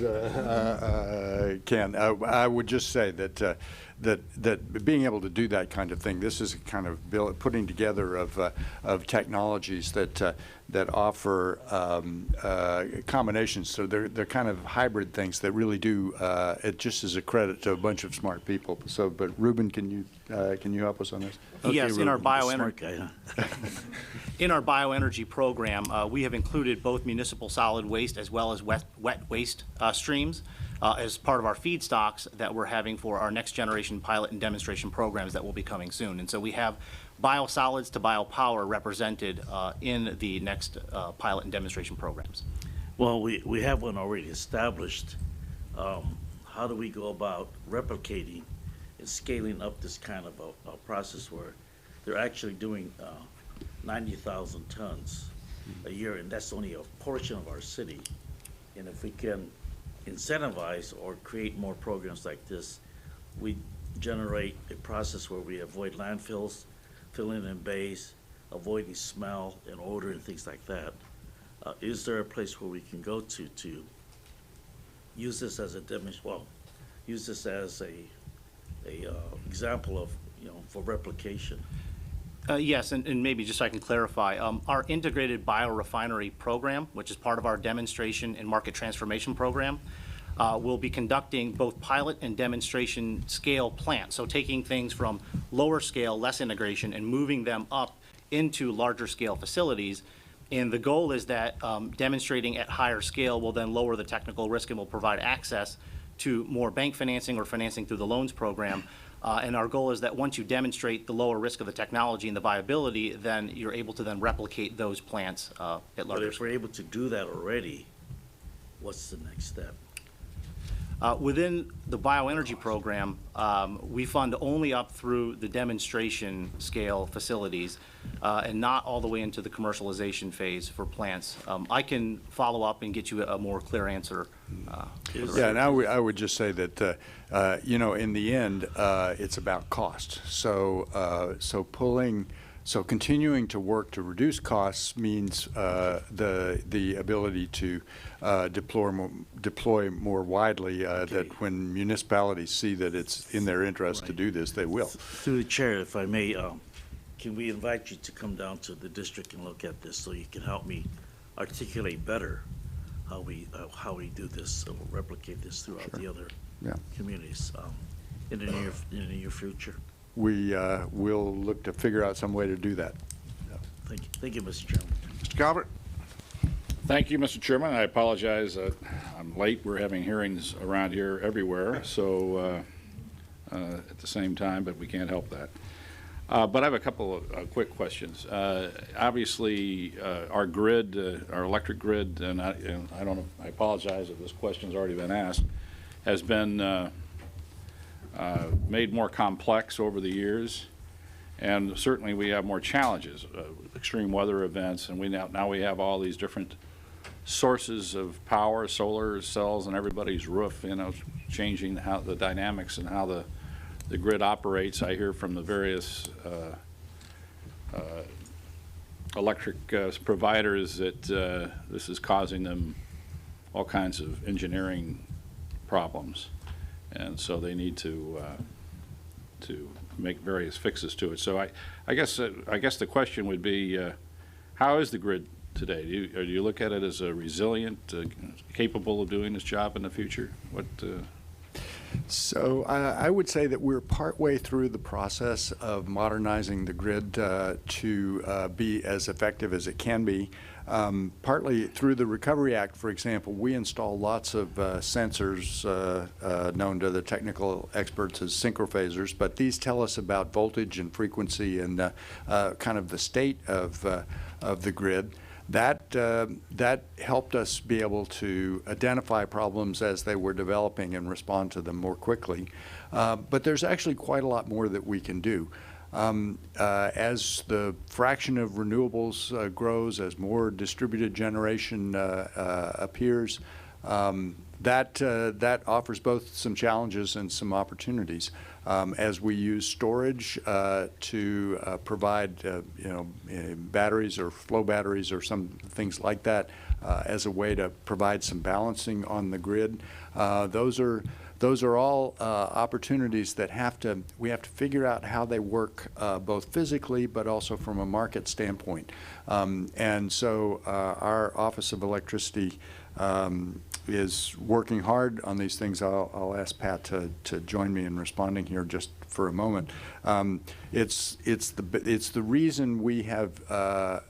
Speaker 3: can. I would just say that that being able to do that kind of thing, this is a kind of putting together of technologies that offer combinations. So they're kind of hybrid things that really do. It just is a credit to a bunch of smart people. So, but Ruben, can you help us on this?
Speaker 9: Okay, yes,
Speaker 10: Ruben,
Speaker 9: in our
Speaker 10: smart guy, huh?
Speaker 9: In our bioenergy program, we have included both municipal solid waste as well as wet waste streams. as part of our feedstocks that we're having for our next generation pilot and demonstration programs that will be coming soon. And so we have biosolids to biopower represented in the next pilot and demonstration programs.
Speaker 10: Well, we have one already established. How do we go about replicating and scaling up this kind of a process where they're actually doing 90,000 tons a year, and that's only a portion of our city. And if we can incentivize or create more programs like this, we generate a process where we avoid landfills, filling in bays, avoiding smell and odor and things like that. Is there a place where we can go to use this as a use this as a example of, for replication?
Speaker 9: Yes, and maybe just so I can clarify, our integrated biorefinery program, which is part of our demonstration and market transformation program, will be conducting both pilot and demonstration scale plants. So taking things from lower scale, less integration, and moving them up into larger scale facilities. And the goal is that demonstrating at higher scale will then lower the technical risk and will provide access to more bank financing or financing through the loans program. And our goal is that once you demonstrate the lower risk of the technology and the viability, then you're able to then replicate those plants at larger
Speaker 10: But if we're able to do that already, what's the next step?
Speaker 9: Within the bioenergy program, we fund only up through the demonstration scale facilities and not all the way into the commercialization phase for plants. I can follow up and get you a more clear answer.
Speaker 3: Yeah, and I would just say that, in the end, it's about cost. So continuing to work to reduce costs means the ability to deploy more widely, that when municipalities see that it's in their interest to do this, they will.
Speaker 10: Through the chair, if I may, can we invite you to come down to the district and look at this so you can help me articulate better how we do this, or replicate this throughout the other communities in the near future?
Speaker 3: We will look to figure out some way to do that.
Speaker 10: Thank you, Mr. Chairman.
Speaker 2: Mr. Calvert?
Speaker 11: Thank you, Mr. Chairman. I apologize. I'm late. We're having hearings around here everywhere, so at the same time, but we can't help that. But I have a couple of quick questions. Obviously, our grid, our electric grid, and I don't know, I apologize if this question's already been asked, has been made more complex over the years, and certainly we have more challenges, extreme weather events, and now we have all these different sources of power, solar cells on everybody's roof, changing how the dynamics and how the grid operates. I hear from the various electric providers that this is causing them all kinds of engineering problems, and so they need to make various fixes to it. So I guess the question would be, how is the grid today? Do you look at it as a resilient, capable of doing this job in the future?
Speaker 3: So I would say that we're partway through the process of modernizing the grid to be as effective as it can be. Partly through the Recovery Act, for example, we install lots of sensors known to the technical experts as synchrophasers, but these tell us about voltage and frequency and kind of the state of the grid. That helped us be able to identify problems as they were developing and respond to them more quickly. But there's actually quite a lot more that we can do. As the fraction of renewables grows, as more distributed generation appears, that offers both some challenges and some opportunities. As we use storage to provide, batteries or flow batteries or some things like that as a way to provide some balancing on the grid, those are all opportunities that we have to figure out how they work both physically but also from a market standpoint. And so our Office of Electricity is working hard on these things. I'll ask Pat to join me in responding here just for a moment. It's the reason we have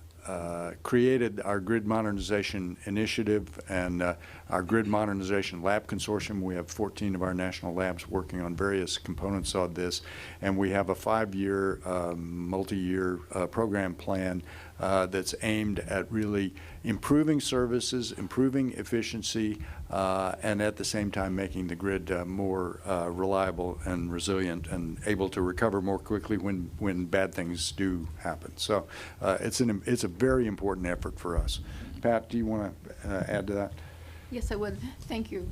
Speaker 3: created our Grid Modernization Initiative and our Grid Modernization Lab Consortium. We have 14 of our national labs working on various components of this, and we have a 5-year, multi-year program plan that's aimed at really improving services, improving efficiency, and at the same time making the grid more reliable and resilient and able to recover more quickly when bad things do happen. So it's a very important effort for us. Pat, do you want to add to that?
Speaker 6: Yes, I would. Thank you.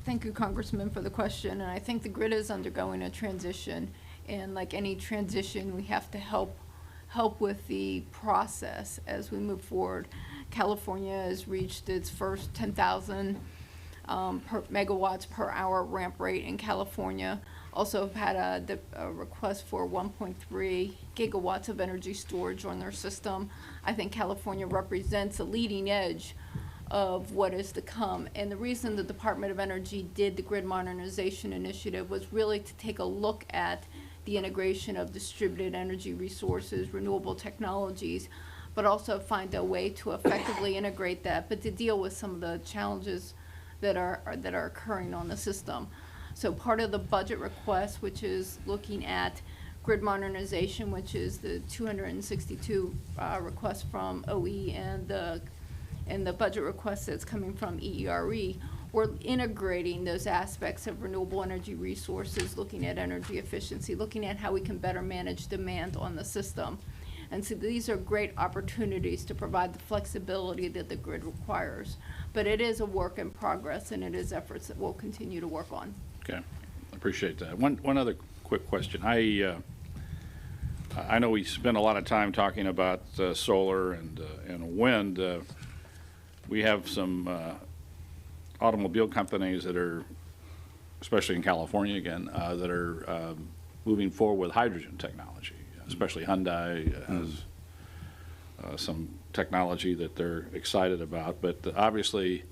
Speaker 6: Thank you, Congressman, for the question. And I think the grid is undergoing a transition. And like any transition, we have to help with the process as we move forward. California has reached its first 10,000 megawatts per hour ramp rate in California. Also have had a request for 1.3 gigawatts of energy storage on their system. I think California represents a leading edge of what is to come. And the reason the Department of Energy did the Grid Modernization Initiative was really to take a look at the integration of distributed energy resources, renewable technologies, but also find a way to effectively integrate that, but to deal with some of the challenges that are occurring on the system. So part of the budget request, which is looking at grid modernization, which is the 262 requests from OE and the budget request that's coming from EERE, we're integrating those aspects of renewable energy resources, looking at energy efficiency, looking at how we can better manage demand on the system. And so these are great opportunities to provide the flexibility that the grid requires. But it is a work in progress, and it is efforts that we'll continue to work on.
Speaker 11: Okay, I appreciate that. One other quick question. I know we spend a lot of time talking about solar and wind. We have some automobile companies that are, especially in California again, that are moving forward with hydrogen technology, especially Hyundai has some technology that they're excited about. But obviously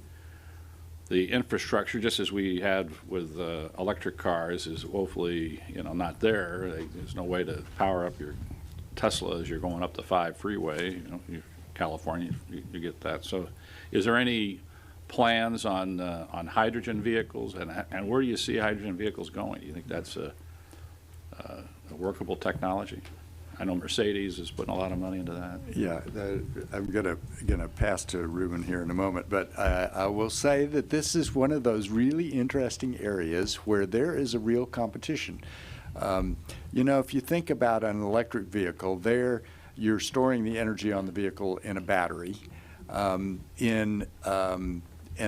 Speaker 11: the infrastructure, just as we had with electric cars, is woefully, not there. There's no way to power up your Tesla as you're going up the 5 freeway. California, you get that. So is there any plans on hydrogen vehicles, and where do you see hydrogen vehicles going? Do you think that's a workable technology? I know Mercedes is putting a lot of money into that.
Speaker 3: Yeah, I'm gonna pass to Ruben here in a moment, but I will say that this is one of those really interesting areas where there is a real competition. If you think about an electric vehicle, you're storing the energy on the vehicle in a battery, and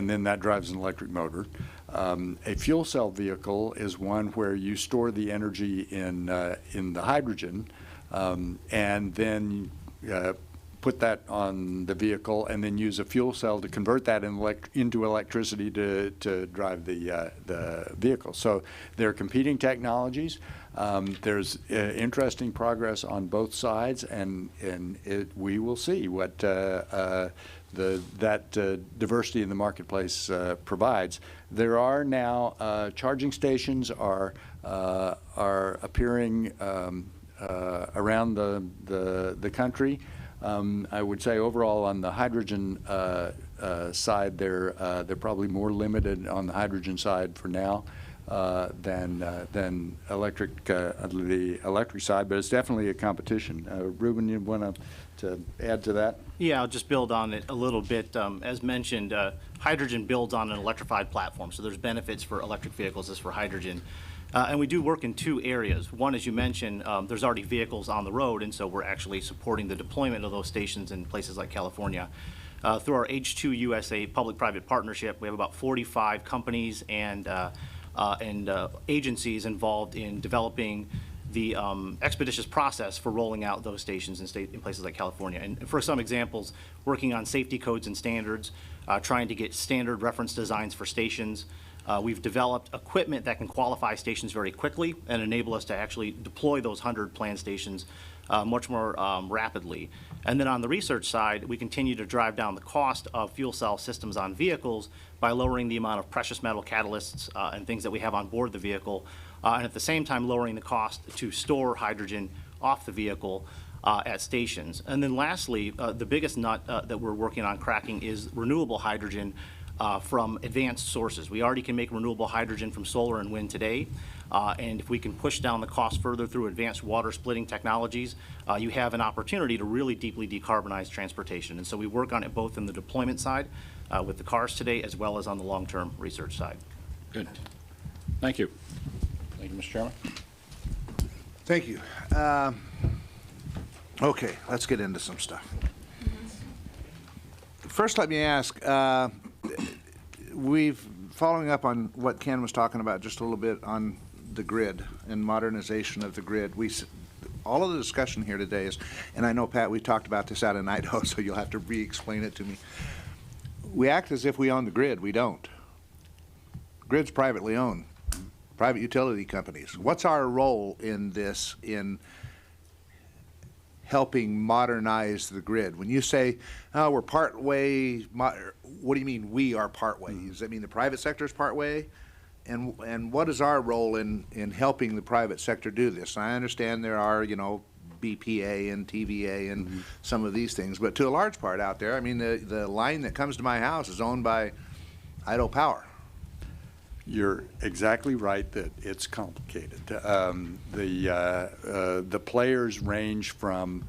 Speaker 3: then that drives an electric motor. A fuel cell vehicle is one where you store the energy in the hydrogen, and then put that on the vehicle, and then use a fuel cell to convert that into electricity to drive the vehicle. So there are competing technologies. There's interesting progress on both sides, and we will see what that diversity in the marketplace provides. There are now charging stations are appearing around the country. I would say overall on the hydrogen side, they're probably more limited on the hydrogen side for now than the electric side, but it's definitely a competition. Ruben, you want to add to that?
Speaker 9: Yeah, I'll just build on it a little bit. As mentioned, hydrogen builds on an electrified platform, so there's benefits for electric vehicles as for hydrogen. And we do work in 2 areas. One, as you mentioned, there's already vehicles on the road, and so we're actually supporting the deployment of those stations in places like California. Through our H2 USA public-private partnership, we have about 45 companies and agencies involved in developing the expeditious process for rolling out those stations in places like California. And for some examples, working on safety codes and standards, trying to get standard reference designs for stations. We've developed equipment that can qualify stations very quickly and enable us to actually deploy those 100 planned stations much more rapidly. And then on the research side, we continue to drive down the cost of fuel cell systems on vehicles by lowering the amount of precious metal catalysts and things that we have on board the vehicle, and at the same time lowering the cost to store hydrogen off the vehicle. at stations. And then lastly, the biggest nut that we're working on cracking is renewable hydrogen from advanced sources. We already can make renewable hydrogen from solar and wind today. And if we can push down the cost further through advanced water splitting technologies, you have an opportunity to really deeply decarbonize transportation. And so we work on it both in the deployment side with the cars today, as well as on the long-term research side.
Speaker 11: Good. Thank you. Thank you, Mr. Chairman.
Speaker 2: Thank you. Okay, let's get into some stuff. First, let me ask, following up on what Ken was talking about just a little bit on the grid and modernization of the grid, all of the discussion here today is, and I know, Pat, we talked about this out in Idaho, so you'll have to re-explain it to me. We act as if we own the grid. We don't. Grid's privately owned, private utility companies. What's our role in this, in helping modernize the grid? When you say, oh, we're part way, what do you mean we are part way? Does that mean the private sector is part way? And what is our role in helping the private sector do this? And I understand there are, you know, BPA and TVA and some of these things, but to a large part out there, I mean, the line that comes to my house is owned by Idaho Power.
Speaker 3: You're exactly right that it's complicated. The players range from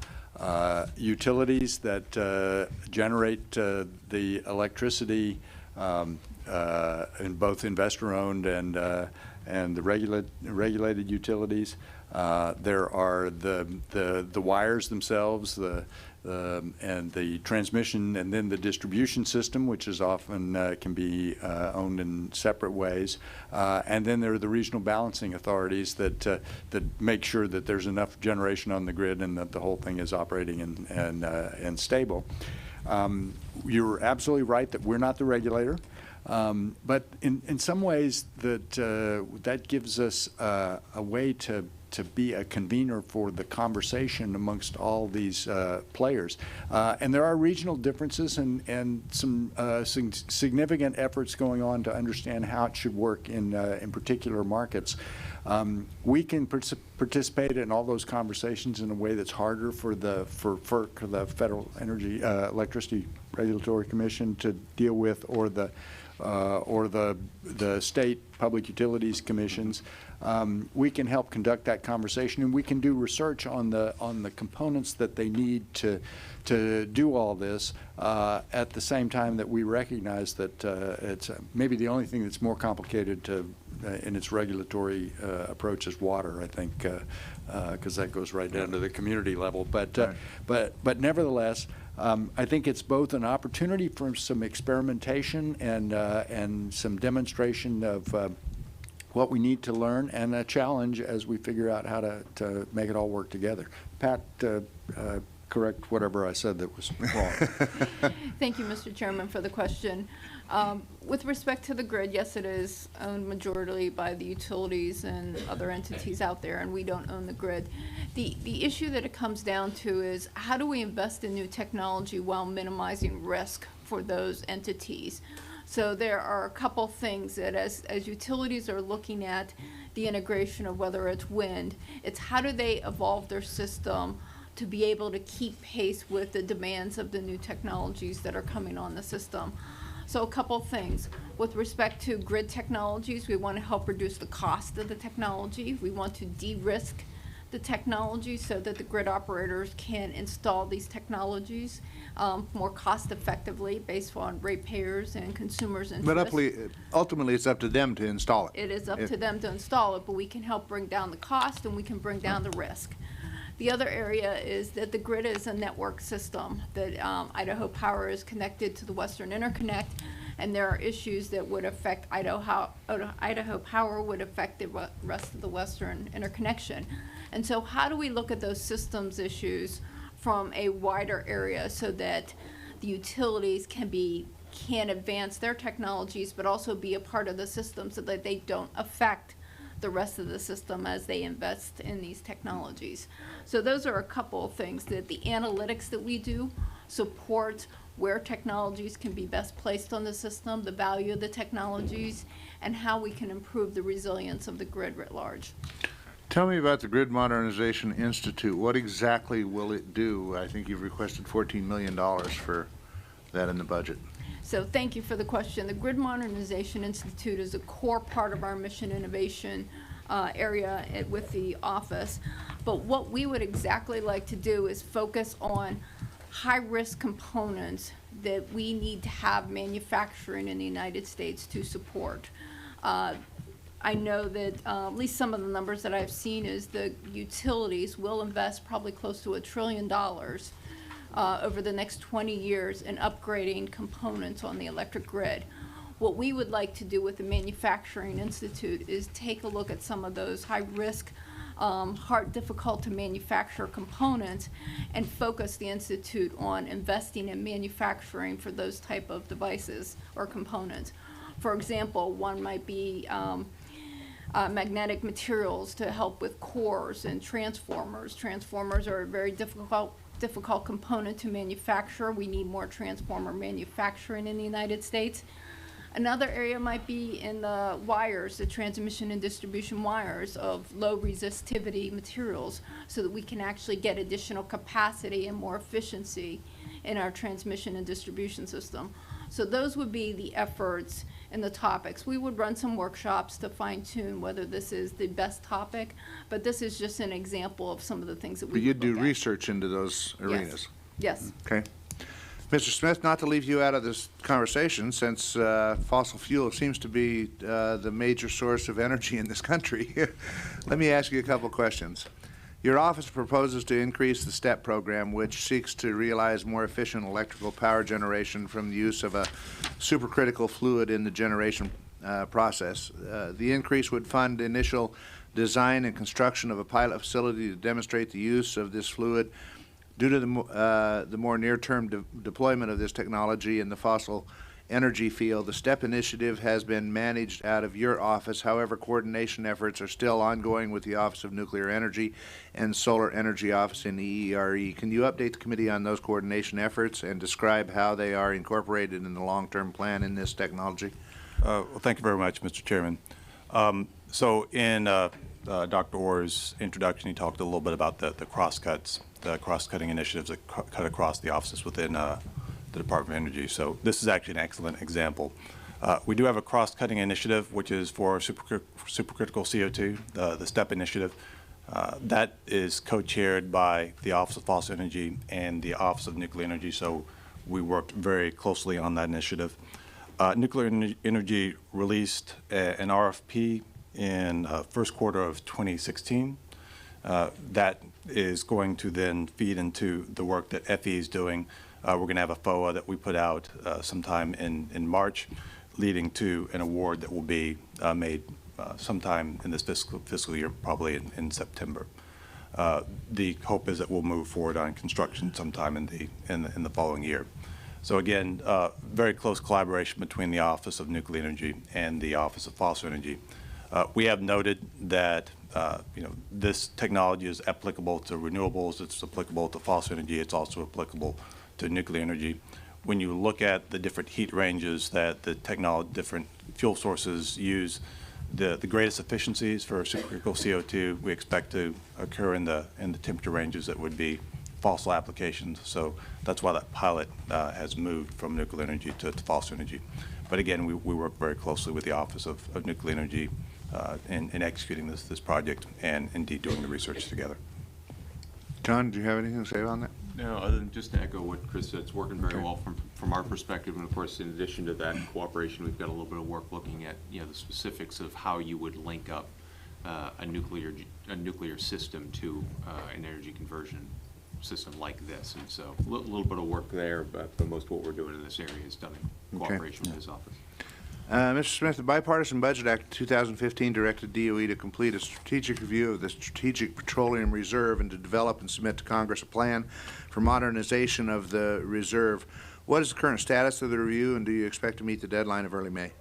Speaker 3: utilities that generate the electricity in both investor-owned and the regulated utilities. There are the wires themselves, and the transmission, and then the distribution system, which is often can be owned in separate ways. And then there are the regional balancing authorities that make sure that there's enough generation on the grid and that the whole thing is operating and stable. You're absolutely right that we're not the regulator. But in some ways that gives us a way to be a convener for the conversation amongst all these players. And there are regional differences and some significant efforts going on to understand how it should work in particular markets. We can participate in all those conversations in a way that's harder for FERC, the Federal Energy Electricity Regulatory Commission, to deal with, or the state public utilities commissions. We can help conduct that conversation, and we can do research on the components that they need to do all this at the same time that we recognize that it's maybe the only thing that's more complicated in its regulatory approach is water, I think, because that goes right down to the community level. But nevertheless, I think it's both an opportunity for some experimentation and some demonstration of what we need to learn, and a challenge as we figure out how to make it all work together. Pat, correct whatever I said that was wrong.
Speaker 6: Thank you, Mr. Chairman, for the question. With respect to the grid, yes, it is owned majority by the utilities and other entities out there, and we don't own the grid. The issue that it comes down to is, how do we invest in new technology while minimizing risk for those entities? So there are a couple things that as utilities are looking at the integration of whether it's wind, it's how do they evolve their system to be able to keep pace with the demands of the new technologies that are coming on the system. So a couple things. With respect to grid technologies, we want to help reduce the cost of the technology. We want to de-risk the technology so that the grid operators can install these technologies more cost effectively based on ratepayers and consumers' interest.
Speaker 2: But ultimately, it's up to them to install it.
Speaker 6: It is up to them to install it, but we can help bring down the cost and we can bring down the risk. The other area is that the grid is a network system, that Idaho Power is connected to the Western Interconnect, and there are issues that would affect Idaho Power would affect the rest of the Western Interconnection. And so how do we look at those systems issues from a wider area so that the utilities can advance their technologies but also be a part of the system so that they don't affect the rest of the system as they invest in these technologies. So those are a couple of things that the analytics that we do support where technologies can be best placed on the system, the value of the technologies, and how we can improve the resilience of the grid writ large.
Speaker 2: Tell me about the Grid Modernization Institute. What exactly will it do? I think you've requested $14 million for that in the budget.
Speaker 6: So thank you for the question. The Grid Modernization Institute is a core part of our mission innovation area with the office. But what we would exactly like to do is focus on high-risk components that we need to have manufacturing in the United States to support. I know that at least some of the numbers that I've seen is the utilities will invest probably close to $1 trillion over the next 20 years in upgrading components on the electric grid. What we would like to do with the Manufacturing Institute is take a look at some of those high-risk, difficult to manufacture components and focus the Institute on investing in manufacturing for those type of devices or components. For example, one might be magnetic materials to help with cores and transformers. Transformers are a very difficult component to manufacture. We need more transformer manufacturing in the United States. Another area might be in the wires, the transmission and distribution wires of low resistivity materials, so that we can actually get additional capacity and more efficiency in our transmission and distribution system. So those would be the efforts and the topics. We would run some workshops to fine-tune whether this is the best topic, but this is just an example of some of the things that we
Speaker 2: But you'd
Speaker 6: would
Speaker 2: do
Speaker 6: look at.
Speaker 2: research into those arenas?
Speaker 6: Yes.
Speaker 2: Okay. Mr. Smith, not to leave you out of this conversation, since fossil fuel seems to be the major source of energy in this country, let me ask you a couple questions. Your office proposes to increase the STEP program, which seeks to realize more efficient electrical power generation from the use of a supercritical fluid in the generation process. The increase would fund initial design and construction of a pilot facility to demonstrate the use of this fluid. Due to the more near-term deployment of this technology in the fossil energy field, the STEP initiative has been managed out of your office. However, coordination efforts are still ongoing with the Office of Nuclear Energy and Solar Energy Office in the EERE. Can you update the committee on those coordination efforts and describe how they are incorporated in the long-term plan in this technology?
Speaker 12: Well, thank you very much, Mr. Chairman. So in Dr. Orr's introduction, he talked a little bit about the cross-cuts, the cross-cutting initiatives that cut across the offices within the Department of Energy. So this is actually an excellent example. We do have a cross-cutting initiative, which is for supercritical CO2, the STEP initiative. That is co-chaired by the Office of Fossil Energy and the Office of Nuclear Energy, so we worked very closely on that initiative. Nuclear Energy released an RFP in first quarter of 2016. That is going to then feed into the work that FE is doing. We're going to have a FOA that we put out sometime in March, leading to an award that will be made sometime in this fiscal year, probably in September. The hope is that we'll move forward on construction sometime in the following year. So again, very close collaboration between the Office of Nuclear Energy and the Office of Fossil Energy. We have noted that this technology is applicable to renewables, it's applicable to fossil energy, it's also applicable to nuclear energy. When you look at the different heat ranges that the different fuel sources use, the greatest efficiencies for supercritical CO2 we expect to occur in the temperature ranges that would be fossil applications. So that's why that pilot has moved from nuclear energy to fossil energy. But again, we work very closely with the Office of Nuclear Energy in executing this project and indeed doing the research together.
Speaker 2: John, do you have anything to say on that?
Speaker 1: No, other than just to echo what Chris said, it's working very well from our perspective. And of course, in addition to that cooperation, we've got a little bit of work looking at the specifics of how you would link up a nuclear system to an energy conversion system like this. And so a little bit of work there, but most of what we're doing in this area is done in cooperation with his office.
Speaker 2: Mr. Smith, the Bipartisan Budget Act of 2015 directed DOE to complete a strategic review of the Strategic Petroleum Reserve and to develop and submit to Congress a plan for modernization of the reserve. What is the current status of the review, and do you expect to meet the deadline of early May?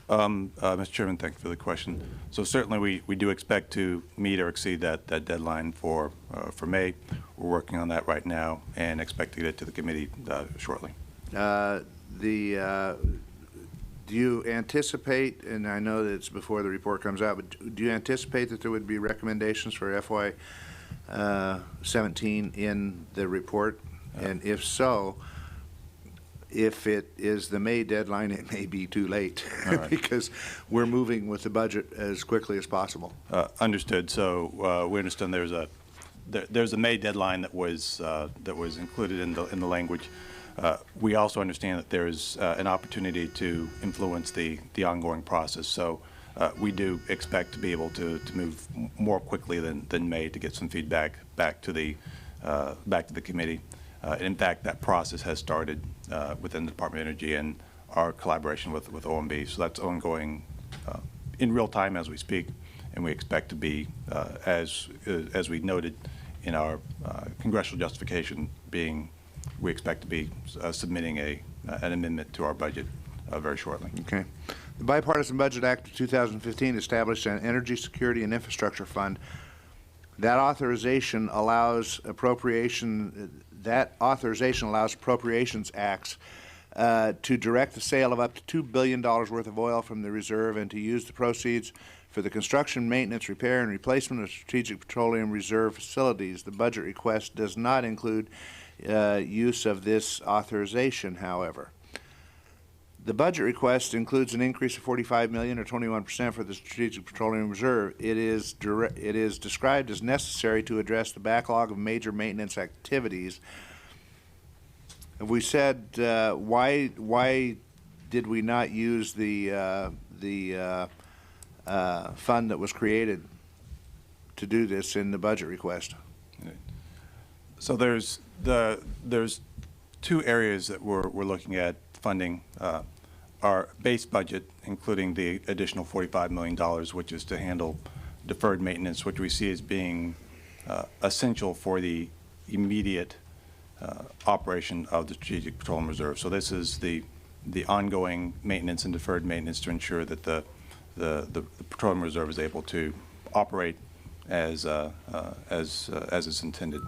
Speaker 12: Mr. Chairman, thank you for the question. So certainly we do expect to meet or exceed that deadline for May. We're working on that right now and expect to get it to the committee shortly.
Speaker 2: Do you anticipate, and I know that it's before the report comes out, but do you anticipate that there would be recommendations for FY 17 in the report? And if so, if it is the May deadline, it may be too late because we're moving with the budget as quickly as possible.
Speaker 12: Understood. So we understand there's a May deadline that was included in the language. We also understand that there's an opportunity to influence the ongoing process. So we do expect to be able to move more quickly than May to get some feedback back to the committee. In fact, that process has started within the Department of Energy and our collaboration with OMB. So that's ongoing in real time as we speak, and we expect to be, as we noted in our congressional justification, we expect to be submitting an amendment to our budget very shortly.
Speaker 2: Okay. The Bipartisan Budget Act of 2015 established an Energy Security and Infrastructure Fund. That authorization allows Appropriations Acts to direct the sale of up to $2 billion worth of oil from the reserve and to use the proceeds for the construction, maintenance, repair, and replacement of strategic petroleum reserve facilities. The budget request does not include use of this authorization, however. The budget request includes an increase of $45 million or 21% for the Strategic Petroleum Reserve. It is described as necessary to address the backlog of major maintenance activities. Have we said why did we not use the fund that was created to do this in the budget request?
Speaker 12: So there's two areas that we're looking at funding. Our base budget, including the additional $45 million, which is to handle deferred maintenance, which we see as being essential for the immediate operation of the Strategic Petroleum Reserve. So this is the ongoing maintenance and deferred maintenance to ensure that the petroleum reserve is able to operate as is intended.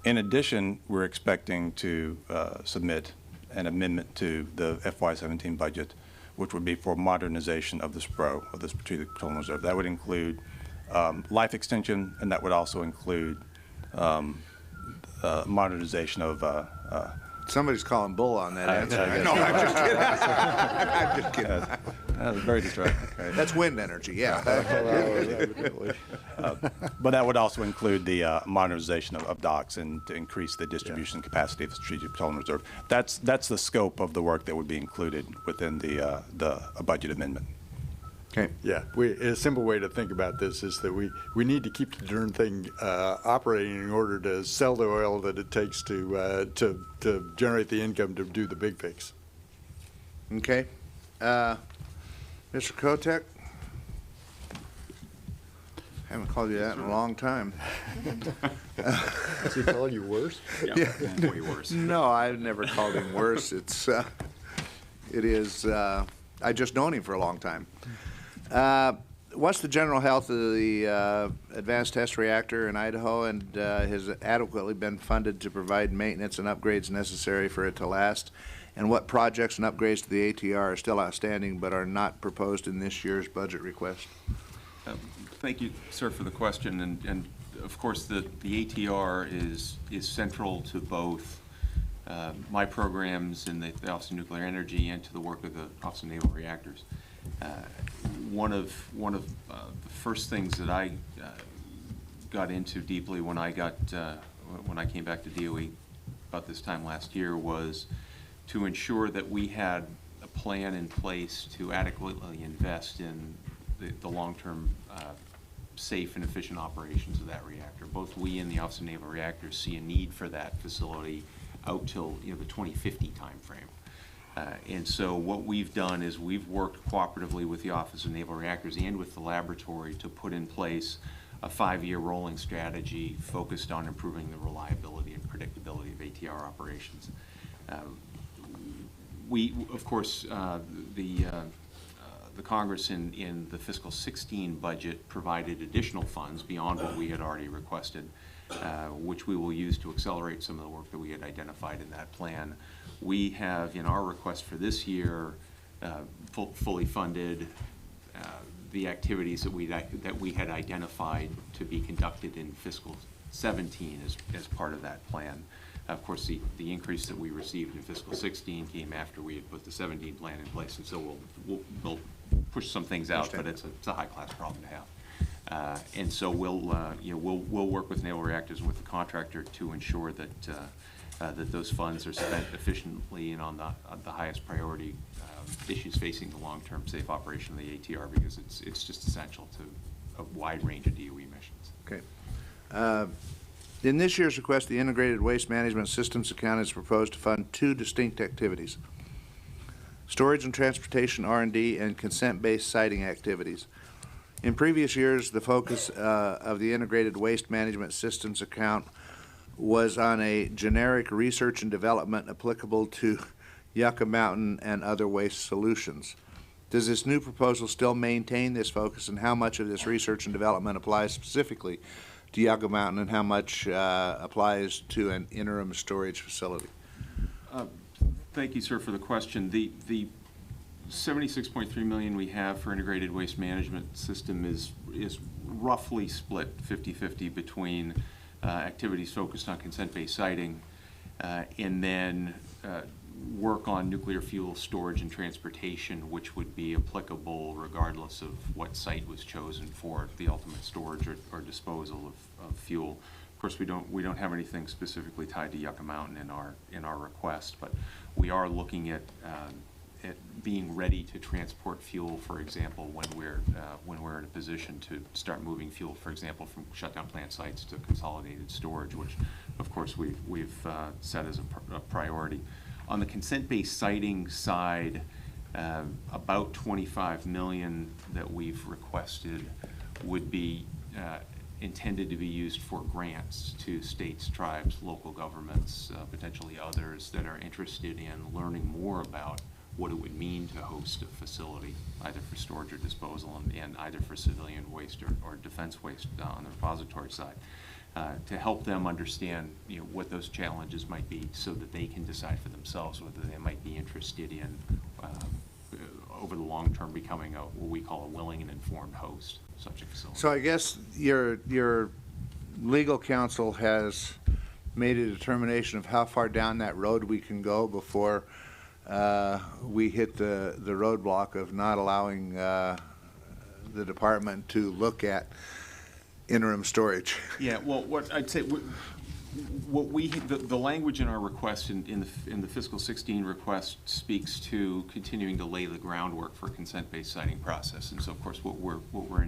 Speaker 12: In addition, we're expecting to submit an amendment to the FY17 budget, which would be for modernization of the SPRO, of the Strategic Petroleum Reserve. That would include life extension, and that would also include modernization of
Speaker 2: Somebody's calling bull on that answer.
Speaker 12: No,
Speaker 2: I'm just kidding. I'm just kidding.
Speaker 12: That was very distracting. Right?
Speaker 2: That's wind energy, yeah.
Speaker 12: But that would also include the modernization of docks and to increase the distribution capacity of the Strategic Petroleum Reserve. That's the scope of the work that would be included within the budget amendment.
Speaker 2: Okay.
Speaker 3: Yeah, a simple way to think about this is that we need to keep the darn thing operating in order to sell the oil that it takes to generate the income to do the big fix.
Speaker 2: Okay. Mr. Kotek? Haven't called you that in a long time.
Speaker 3: Has he called you worse?
Speaker 1: Yeah, way worse.
Speaker 2: No, I've never called him worse. I just known him for a long time. What's the general health of the advanced test reactor in Idaho, and has it adequately been funded to provide maintenance and upgrades necessary for it to last? And what projects and upgrades to the ATR are still outstanding but are not proposed in this year's budget request?
Speaker 1: Thank you, sir, for the question. And of course, the ATR is central to both my programs in the Office of Nuclear Energy and to the work of the Office of Naval Reactors. One of the first things that I got into deeply when I came back to DOE about this time last year was to ensure that we had a plan in place to adequately invest in the long-term safe and efficient operations of that reactor. Both we and the Office of Naval Reactors see a need for that facility out till the 2050 timeframe. And so what we've done is we've worked cooperatively with the Office of Naval Reactors and with the laboratory to put in place a 5-year rolling strategy focused on improving the reliability and predictability of ATR operations. We, of course, the Congress in the fiscal 16 budget provided additional funds beyond what we had already requested, which we will use to accelerate some of the work that we had identified in that plan. We have, in our request for this year, fully funded. The activities that we had identified to be conducted in fiscal 17 as part of that plan. Of course, the increase that we received in fiscal 16 came after we had put the 17 plan in place, and so we'll push some things out, but it's a high-class problem to have. And so we'll work with Naval Reactors and with the contractor to ensure that that those funds are spent efficiently and on the highest priority issues facing the long-term safe operation of the ATR, because it's just essential to a wide range of DOE missions.
Speaker 2: Okay. In this year's request, the Integrated Waste Management Systems account is proposed to fund 2 distinct activities: storage and transportation R&D and consent-based siting activities. In previous years, the focus of the Integrated Waste Management Systems account was on a generic research and development applicable to Yucca Mountain and other waste solutions. Does this new proposal still maintain this focus, and how much of this research and development applies specifically to Yucca Mountain, and how much applies to an interim storage facility?
Speaker 1: Thank you, sir, for the question. The $76.3 million we have for integrated waste management system is roughly split 50-50 between activities focused on consent-based siting and then work on nuclear fuel storage and transportation, which would be applicable regardless of what site was chosen for the ultimate storage or disposal of fuel. Of course, we don't have anything specifically tied to Yucca Mountain in our request, but we are looking at being ready to transport fuel, for example, when we're in a position to start moving fuel, for example, from shutdown plant sites to consolidated storage, which, of course, we've set as a priority. On the consent-based siting side, about $25 million that we've requested would be intended to be used for grants to states, tribes, local governments, potentially others that are interested in learning more about what it would mean to host a facility, either for storage or disposal, and either for civilian waste or defense waste on the repository side, to help them understand what those challenges might be, so that they can decide for themselves whether they might be interested in over the long term becoming what we call a willing and informed host of such a facility.
Speaker 2: So I guess your legal counsel has made a determination of how far down that road we can go before we hit the roadblock of not allowing the department to look at interim storage.
Speaker 1: Yeah, well, what I'd say, the language in our request in the fiscal 16 request speaks to continuing to lay the groundwork for consent-based siting process, and so of course what we're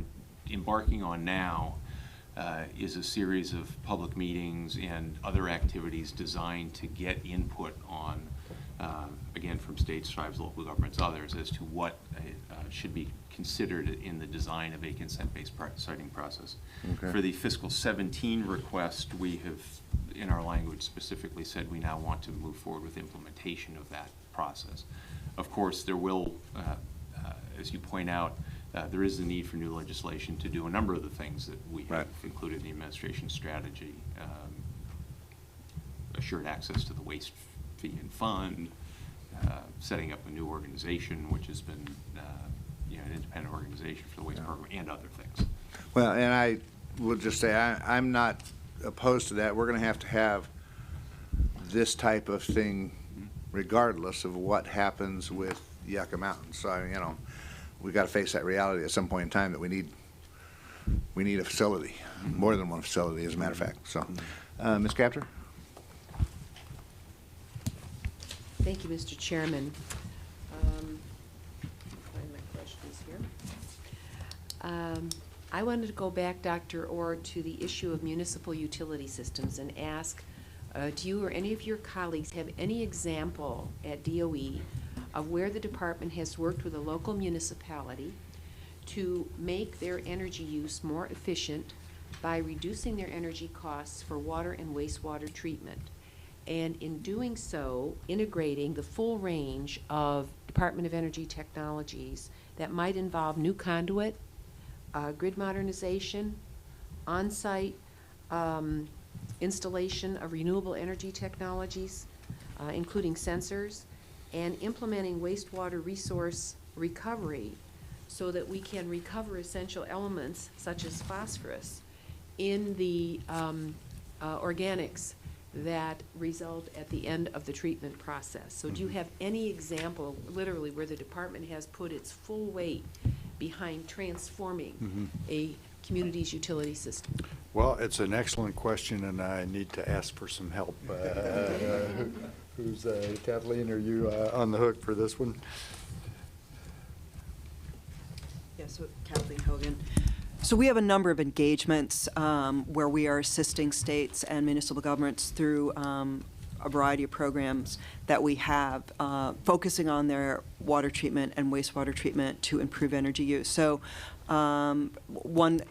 Speaker 1: embarking on now is a series of public meetings and other activities designed to get input on, again, from states, tribes, local governments, others, as to what should be considered in the design of a consent-based siting process. Okay. For the fiscal 17 request, we have, in our language, specifically said we now want to move forward with implementation of that process. Of course, there will, as you point out, there is the need for new legislation to do a number of the things that we have included in the administration strategy, assured access to the waste fee and fund, setting up a new organization, which has been an independent organization for the waste program, and other things.
Speaker 2: Well, and I will just say I'm not opposed to that. We're going to have this type of thing regardless of what happens with Yucca Mountain. So, we got to face that reality at some point in time that we need a facility, more than one facility, as a matter of fact. So, Ms. Capter?
Speaker 4: Thank you, Mr. Chairman. Find my questions here. I wanted to go back, Dr. Orr, to the issue of municipal utility systems and ask, do you or any of your colleagues have any example at DOE of where the department has worked with a local municipality to make their energy use more efficient by reducing their energy costs for water and wastewater treatment, and in doing so, integrating the full range of Department of Energy technologies that might involve new conduit, grid modernization, on-site installation of renewable energy technologies, including sensors, and implementing wastewater resource recovery so that we can recover essential elements such as phosphorus in the organics that result at the end of the treatment process. So do you have any example, literally, where the department has put its full weight behind transforming a community's utility system?
Speaker 3: Well, it's an excellent question, and I need to ask for some help. Who's, Kathleen, are you on the hook for this one?
Speaker 8: Yes, so Kathleen Hogan. So we have a number of engagements where we are assisting states and municipal governments through a variety of programs that we have focusing on their water treatment and wastewater treatment to improve energy use. So one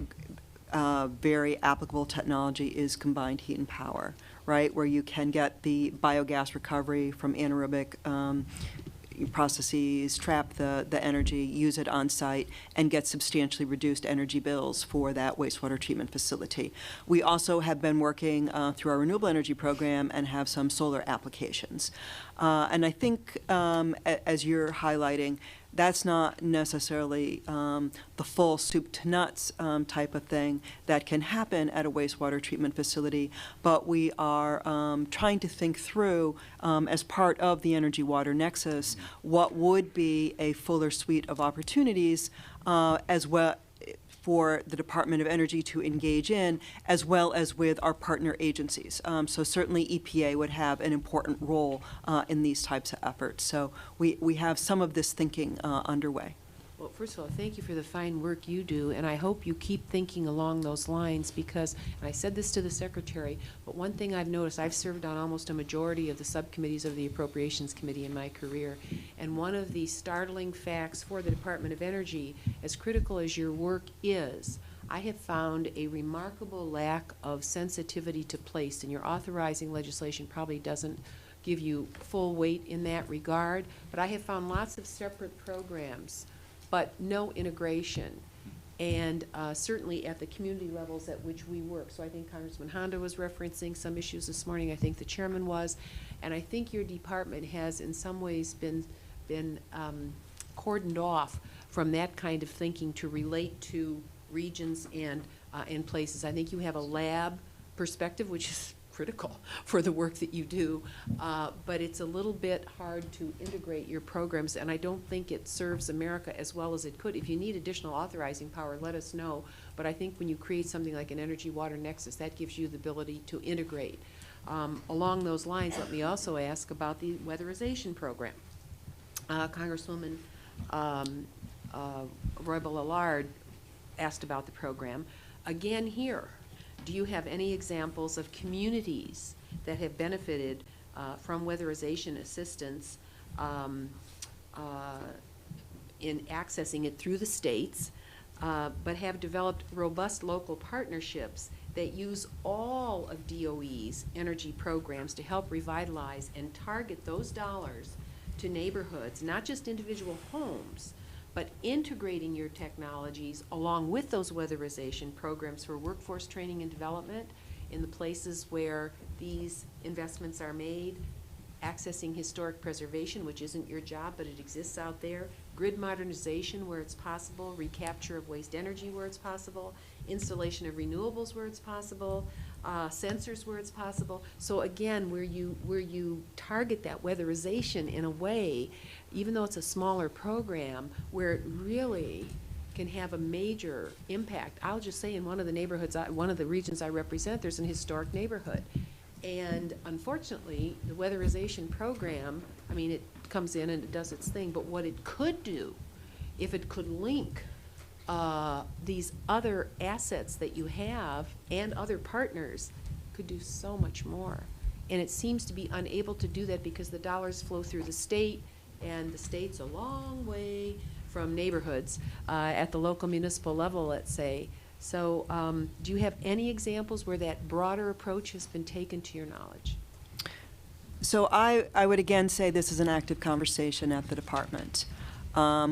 Speaker 8: very applicable technology is combined heat and power, right, where you can get the biogas recovery from anaerobic processes, trap the energy, use it on site, and get substantially reduced energy bills for that wastewater treatment facility. We also have been working through our renewable energy program and have some solar applications. And I think, as you're highlighting, that's not necessarily the full soup to nuts type of thing that can happen at a wastewater treatment facility, but we are trying to think through, as part of the energy water nexus, what would be a fuller suite of opportunities as well for the Department of Energy to engage in, as well as with our partner agencies. So certainly EPA would have an important role in these types of efforts. So we have some of this thinking underway.
Speaker 4: Well, first of all, thank you for the fine work you do, and I hope you keep thinking along those lines because, and I said this to the Secretary, but one thing I've noticed, I've served on almost a majority of the subcommittees of the Appropriations Committee in my career, and one of the startling facts for the Department of Energy, as critical as your work is, I have found a remarkable lack of sensitivity to place, and your authorizing legislation probably doesn't give you full weight in that regard, but I have found lots of separate programs but no integration, and certainly at the community levels at which we work. So I think Congressman Honda was referencing some issues this morning. I think the chairman was, and I think your department has in some ways been cordoned off from that kind of thinking to relate to regions and places. I think you have a lab perspective, which is critical for the work that you do, but it's a little bit hard to integrate your programs, and I don't think it serves America as well as it could. If you need additional authorizing power, let us know, but I think when you create something like an energy water nexus, that gives you the ability to integrate. Along those lines, let me also ask about the weatherization program. Congresswoman Roybal-Allard asked about the program. Again here, do you have any examples of communities that have benefited from weatherization assistance in accessing it through the states, but have developed robust local partnerships that use all of DOE's energy programs to help revitalize and target those dollars to neighborhoods, not just individual homes, but integrating your technologies along with those weatherization programs for workforce training and development in the places where these investments are made, accessing historic preservation, which isn't your job, but it exists out there, grid modernization where it's possible, recapture of waste energy where it's possible, installation of renewables where it's possible, sensors where it's possible. So again, where you target that weatherization in a way, even though it's a smaller program, where it really can have a major impact. I'll just say in one of the neighborhoods, one of the regions I represent, there's an historic neighborhood. And unfortunately, the weatherization program, I mean, it comes in and it does its thing, but what it could do, if it could link these other assets that you have and other partners, could do so much more. And it seems to be unable to do that because the dollars flow through the state, and the state's a long way from neighborhoods at the local municipal level, let's say. So do you have any examples where that broader approach has been taken to your knowledge?
Speaker 8: So I would again say this is an active conversation at the department.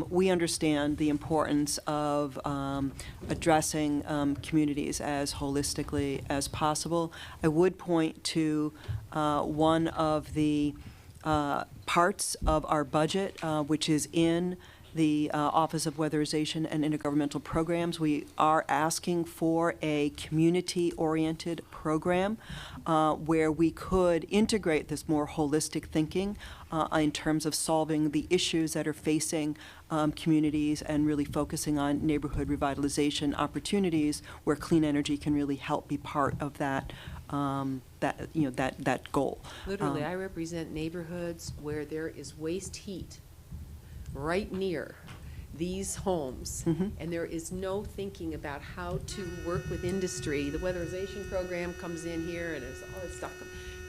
Speaker 8: We understand the importance of addressing communities as holistically as possible. I would point to one of the parts of our budget, which is in the Office of Weatherization and Intergovernmental Programs. We are asking for a community-oriented program where we could integrate this more holistic thinking in terms of solving the issues that are facing communities and really focusing on neighborhood revitalization opportunities where clean energy can really help be part of that that goal.
Speaker 4: Literally, I represent neighborhoods where there is waste heat right near these homes, and there is no thinking about how to work with industry. The weatherization program comes in here and it's all this stuff.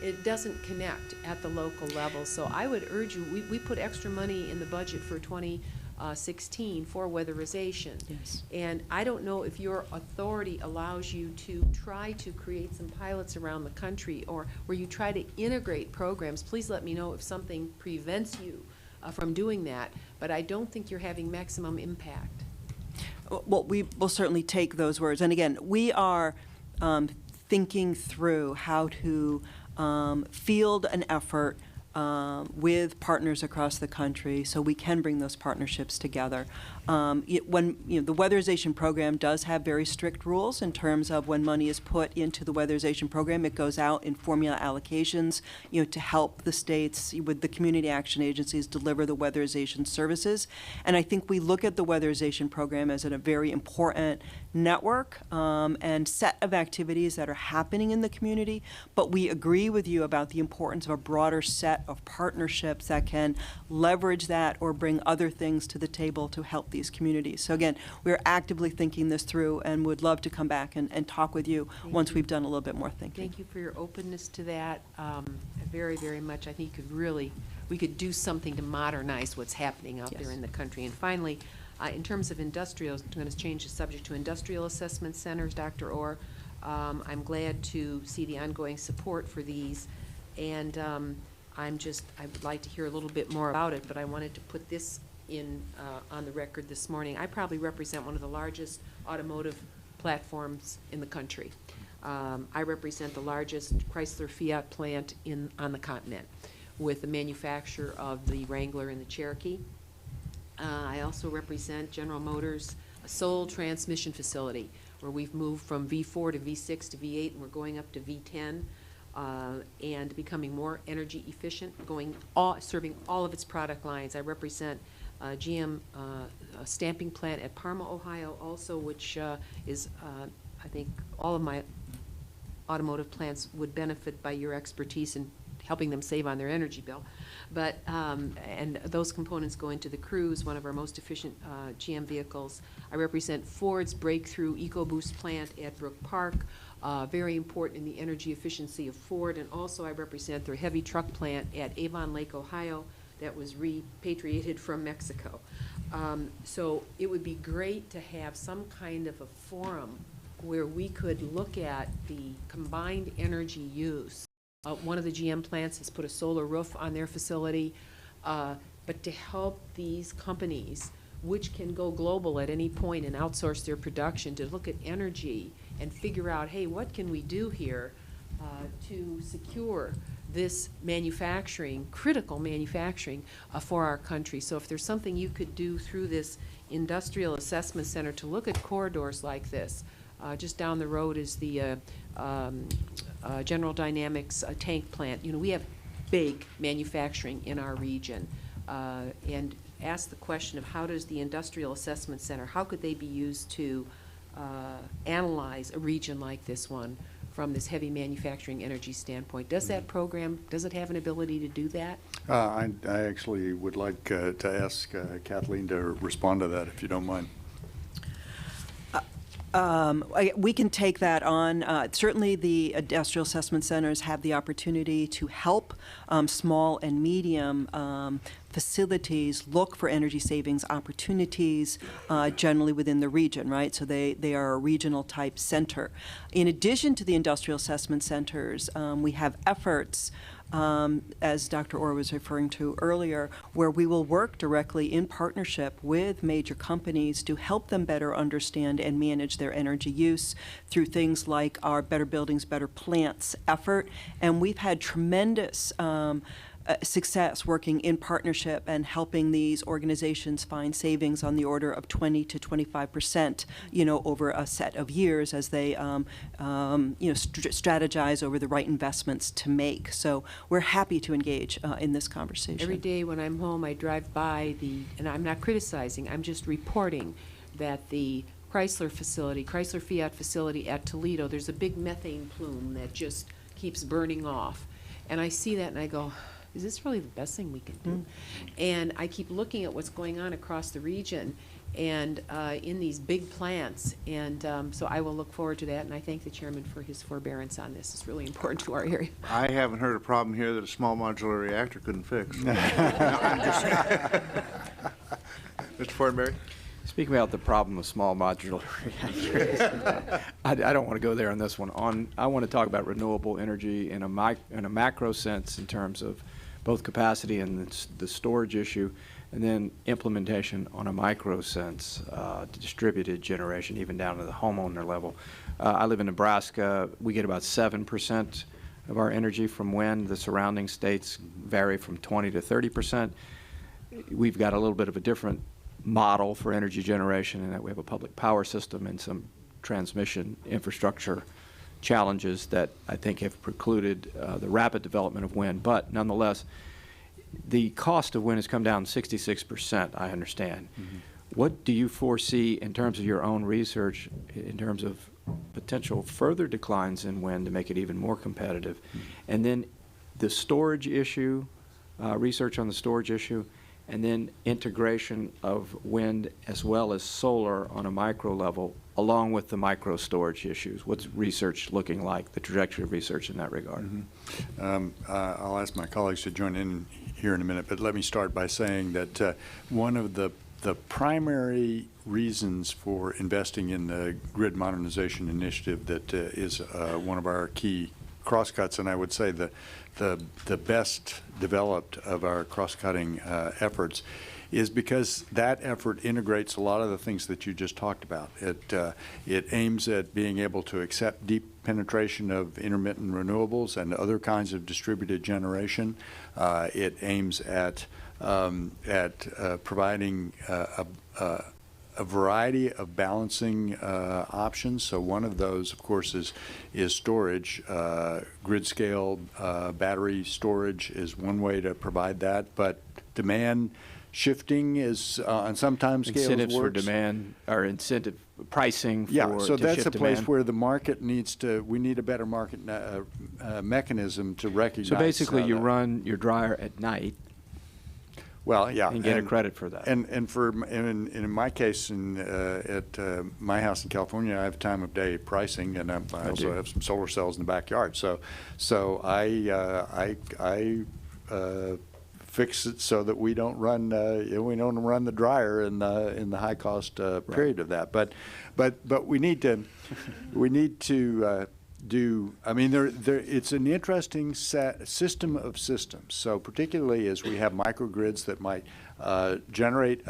Speaker 4: It doesn't connect at the local level. So I would urge you, we put extra money in the budget for 2016 for weatherization.
Speaker 8: Yes.
Speaker 4: And I don't know if your authority allows you to try to create some pilots around the country or where you try to integrate programs. Please let me know if something prevents you from doing that, but I don't think you're having maximum impact.
Speaker 8: Well, we will certainly take those words. And again, we are thinking through how to field an effort with partners across the country so we can bring those partnerships together. When the weatherization program does have very strict rules in terms of when money is put into the weatherization program, it goes out in formula allocations, to help the states with the community action agencies deliver the weatherization services. And I think we look at the weatherization program as a very important network and set of activities that are happening in the community, but we agree with you about the importance of a broader set of partnerships that can leverage that or bring other things to the table to help these communities. So again, we're actively thinking this through and would love to come back and talk with you once we've done a little bit more thinking.
Speaker 4: Thank you for your openness to that. Very, very much. I think we could do something to modernize what's happening out there in the country. And finally, in terms of industrial, I'm going to change the subject to industrial assessment centers, Dr. Orr. I'm glad to see the ongoing support for these, and I would like to hear a little bit more about it, but I wanted to put this in on the record this morning. I probably represent one of the largest automotive platforms in the country. I represent the largest Chrysler Fiat plant on the continent with the manufacture of the Wrangler and the Cherokee. I also represent General Motors, a sole transmission facility where we've moved from V4 to V6 to V8, and we're going up to V10 and becoming more energy efficient, serving all of its product lines. I represent GM stamping plant at Parma, Ohio, also, which is, I think, all of my automotive plants would benefit by your expertise in helping them save on their energy bill. But, and those components go into the Cruise, one of our most efficient GM vehicles. I represent Ford's breakthrough EcoBoost plant at Brook Park, very important in the energy efficiency of Ford. And also I represent their heavy truck plant at Avon Lake, Ohio, that was repatriated from Mexico. So it would be great to have some kind of a forum where we could look at the combined energy use. One of the GM plants has put a solar roof on their facility, but to help these companies, which can go global at any point and outsource their production, to look at energy and figure out, hey, what can we do here to secure this manufacturing, critical manufacturing for our country. So if there's something you could do through this industrial assessment center to look at corridors like this. Just down the road is the General Dynamics tank plant. We have big manufacturing in our region, and ask the question of how does the industrial assessment center, how could they be used to analyze a region like this one from this heavy manufacturing energy standpoint? Does that program, does it have an ability to do that?
Speaker 3: I actually would like to ask Kathleen to respond to that, if you don't mind.
Speaker 8: We can take that on. Certainly the industrial assessment centers have the opportunity to help small and medium facilities look for energy savings opportunities generally within the region, right? So they are a regional type center. In addition to the industrial assessment centers, we have efforts as Dr. Orr was referring to earlier, where we will work directly in partnership with major companies to help them better understand and manage their energy use through things like our Better Buildings, Better Plants effort. And we've had tremendous success working in partnership and helping these organizations find savings on the order of 20 to 25%, over a set of years as they, strategize over the right investments to make. So we're happy to engage in this conversation.
Speaker 4: Every day when I'm home, I drive by and I'm not criticizing, I'm just reporting that the Chrysler Fiat facility at Toledo, there's a big methane plume that just keeps burning off. And I see that and I go, is this really the best thing we can do? And I keep looking at what's going on across the region and in these big plants. And so I will look forward to that. And I thank the chairman for his forbearance on this. It's really important to our area.
Speaker 2: I haven't heard a problem here that a small modular reactor couldn't fix. Mr. Fortenberry?
Speaker 13: Speaking about the problem of small modular reactors, I don't want to go there on this one. I want to talk about renewable energy in a macro sense in terms of both capacity and the storage issue, and then implementation on a micro sense, distributed generation, even down to the homeowner level. I live in Nebraska. We get about 7% of our energy from wind. The surrounding states vary from 20 to 30%. We've got a little bit of a different model for energy generation in that we have a public power system and some transmission infrastructure challenges that I think have precluded the rapid development of wind. But nonetheless, the cost of wind has come down 66%, I understand. Mm-hmm. What do you foresee in terms of your own research, in terms of potential further declines in wind to make it even more competitive? Mm-hmm. And then the storage issue, research on the storage issue, and then integration of wind as well as solar on a micro level, along with the micro storage issues. What's research looking like, the trajectory of research in that regard?
Speaker 3: Mm-hmm. I'll ask my colleagues to join in here in a minute, but let me start by saying that one of the primary reasons for investing in the grid modernization initiative that is one of our key crosscuts, and I would say the best developed of our cross-cutting efforts, is because that effort integrates a lot of the things that you just talked about. It aims at being able to accept deep penetration of intermittent renewables and other kinds of distributed generation. It aims at providing a variety of balancing options. So one of those, of course, is storage. Grid scale battery storage is one way to provide that, but demand shifting is on some time scales
Speaker 13: incentives
Speaker 3: works.
Speaker 13: for demand or incentive pricing for
Speaker 3: so
Speaker 13: to
Speaker 3: that's
Speaker 13: shift
Speaker 3: a place
Speaker 13: demand.
Speaker 3: where the market needs to. We need a better market mechanism to recognize.
Speaker 13: So basically, you run your dryer at night.
Speaker 3: Well, yeah,
Speaker 13: and get a credit for that.
Speaker 3: And in my case, at my house in California, I have time of day pricing, and I also have some solar cells in the backyard. So I fix it so that we don't run the dryer in the high cost period of that. But we need to do. I mean, it's an interesting system of systems. So particularly as we have microgrids that might generate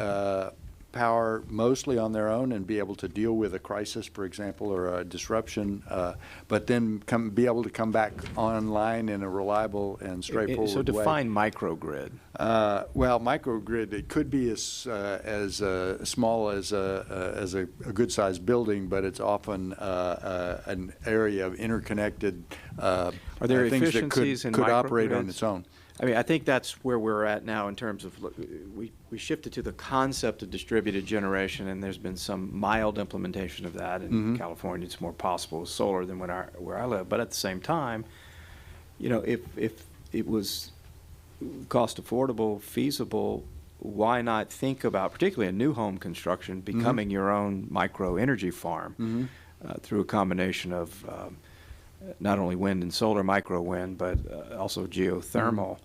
Speaker 3: power mostly on their own and be able to deal with a crisis, for example, or a disruption, but then be able to come back online in a reliable and straightforward way.
Speaker 13: So define microgrid.
Speaker 3: Well, microgrid, it could be as small as a good-sized building, but it's often an area of interconnected
Speaker 13: Are there
Speaker 3: things that
Speaker 13: efficiencies in
Speaker 3: could operate
Speaker 13: microgrids?
Speaker 3: on its own.
Speaker 13: I mean, I think that's where we're at now in terms of we shifted to the concept of distributed generation, and there's been some mild implementation of that. In California, it's more possible with solar than where I live. But at the same time, if it was cost affordable, feasible, why not think about, particularly in new home construction, becoming your own micro energy farm through a combination of not only wind and solar, micro wind, but also geothermal.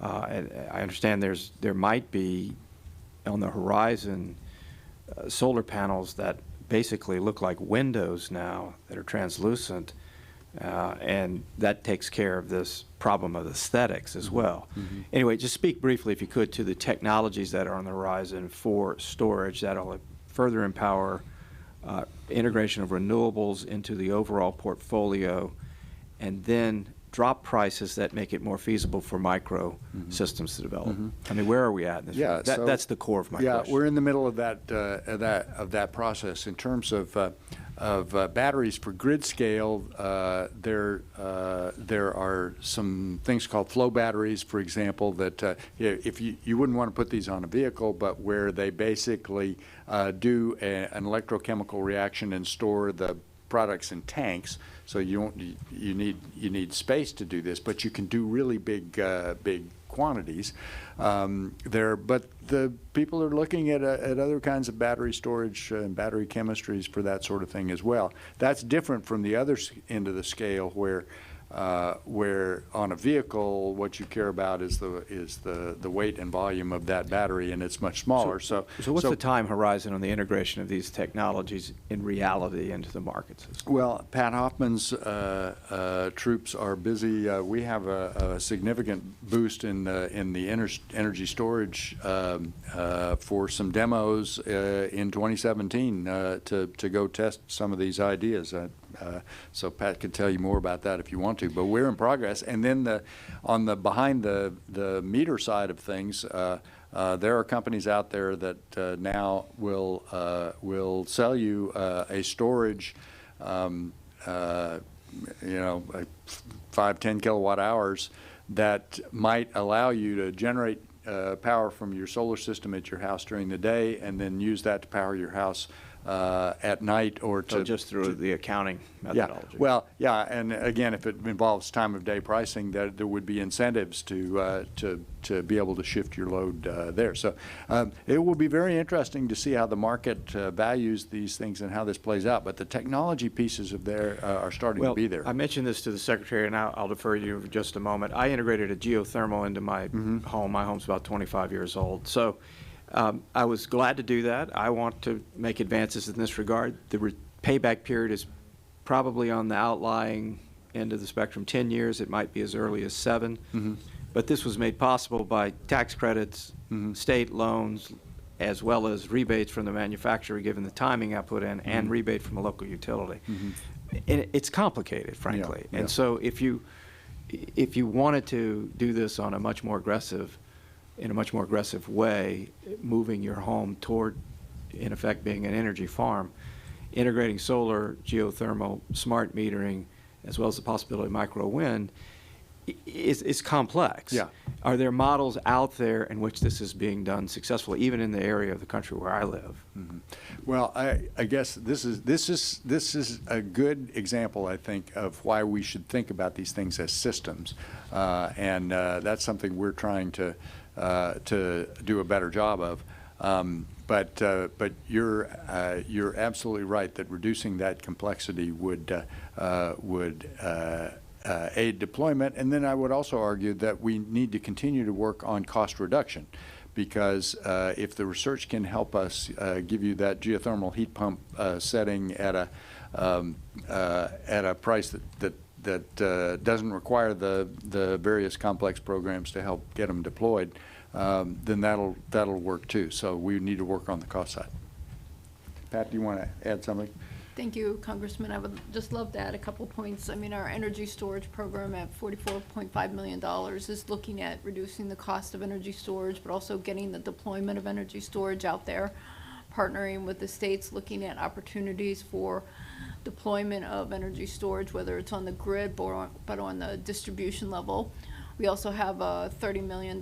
Speaker 13: And I understand there might be on the horizon solar panels that basically look like windows now that are translucent, and that takes care of this problem of aesthetics as well. Anyway, just speak briefly, if you could, to the technologies that are on the horizon for storage that'll further empower integration of renewables into the overall portfolio, and then drop prices that make it more feasible for micro systems to develop? I mean, where are we at in this?
Speaker 3: Yeah, so-
Speaker 13: that's the core of my
Speaker 3: Yeah,
Speaker 13: question.
Speaker 3: we're in the middle of that process. In terms of batteries for grid scale, there are some things called flow batteries, for example, that if you wouldn't want to put these on a vehicle, but where they basically do an electrochemical reaction and store the products in tanks. So you need space to do this, but you can do really big quantities there. But the people are looking at other kinds of battery storage and battery chemistries for that sort of thing as well. That's different from the other end of the scale, where on a vehicle, what you care about is the weight and volume of that battery, and it's much smaller. So
Speaker 13: what's the time horizon on the integration of these technologies in reality into the markets?
Speaker 3: Well, Pat Hoffman's troops are busy. We have a significant boost in the energy storage for some demos in 2017 to go test some of these ideas. So Pat could tell you more about that if you want to, but we're in progress. And then on the behind the meter side of things, there are companies out there that now will sell you a storage, 5-10 kilowatt hours that might allow you to generate power from your solar system at your house during the day, and then use that to power your house at night, or
Speaker 13: So just through the accounting methodology.
Speaker 3: Yeah, well, yeah, and again, if it involves time of day pricing, there would be incentives to be able to shift your load there. So it will be very interesting to see how the market values these things and how this plays out. But the technology pieces of there are starting to be there.
Speaker 13: I mentioned this to the Secretary, and I'll defer to you for just a moment. I integrated a geothermal into my home. My home's about 25 years old. So I was glad to do that. I want to make advances in this regard. The payback period is probably on the outlying end of the spectrum, 10 years. It might be as early as 7. But this was made possible by tax credits, state loans, as well as rebates from the manufacturer given the timing I put in, and rebate from a local utility. And it's complicated, frankly.
Speaker 3: Yeah,
Speaker 13: and so if you wanted to do this on a much more aggressive way, moving your home toward, in effect, being an energy farm, integrating solar, geothermal, smart metering, as well as the possibility of micro wind, is complex.
Speaker 3: Yeah.
Speaker 13: Are there models out there in which this is being done successfully, even in the area of the country where I live?
Speaker 3: Well, I guess this is a good example, I think, of why we should think about these things as systems, and that's something we're trying to do a better job of. But you're absolutely right that reducing that complexity would aid deployment. And then I would also argue that we need to continue to work on cost reduction, because if the research can help us give you that geothermal heat pump setting at a price that doesn't require the various complex programs to help get them deployed, then that'll work too. So we need to work on the cost side. Pat, do you want to add something?
Speaker 6: Thank you, Congressman. I would just love to add a couple points. I mean, our energy storage program at $44.5 million is looking at reducing the cost of energy storage, but also getting the deployment of energy storage out there, partnering with the states, looking at opportunities for deployment of energy storage, whether it's on the grid but on the distribution level. We also have a $30 million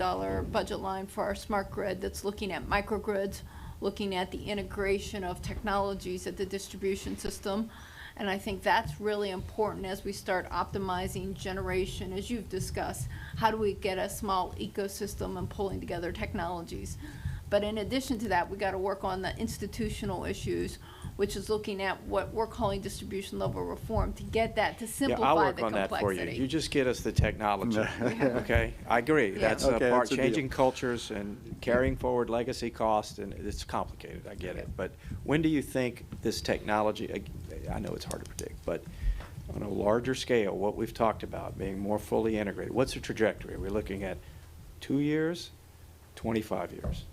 Speaker 6: budget line for our smart grid that's looking at microgrids, looking at the integration of technologies at the distribution system. And I think that's really important as we start optimizing generation, as you've discussed. How do we get a small ecosystem and pulling together technologies? But in addition to that, we got to work on the institutional issues, which is looking at what we're calling distribution level reform, to get that, to simplify
Speaker 13: I'll work
Speaker 6: the
Speaker 13: on that for you.
Speaker 6: complexity.
Speaker 13: You just get us the technology. Okay, I agree.
Speaker 6: Yeah.
Speaker 13: That's
Speaker 3: Okay,
Speaker 13: a part,
Speaker 3: that's a deal.
Speaker 13: changing cultures and carrying forward legacy costs, and it's complicated. I get it. But when do you think this technology? I know it's hard to predict, but on a larger scale, what we've talked about being more fully integrated. What's the trajectory? Are we looking at 2 years, 25 years?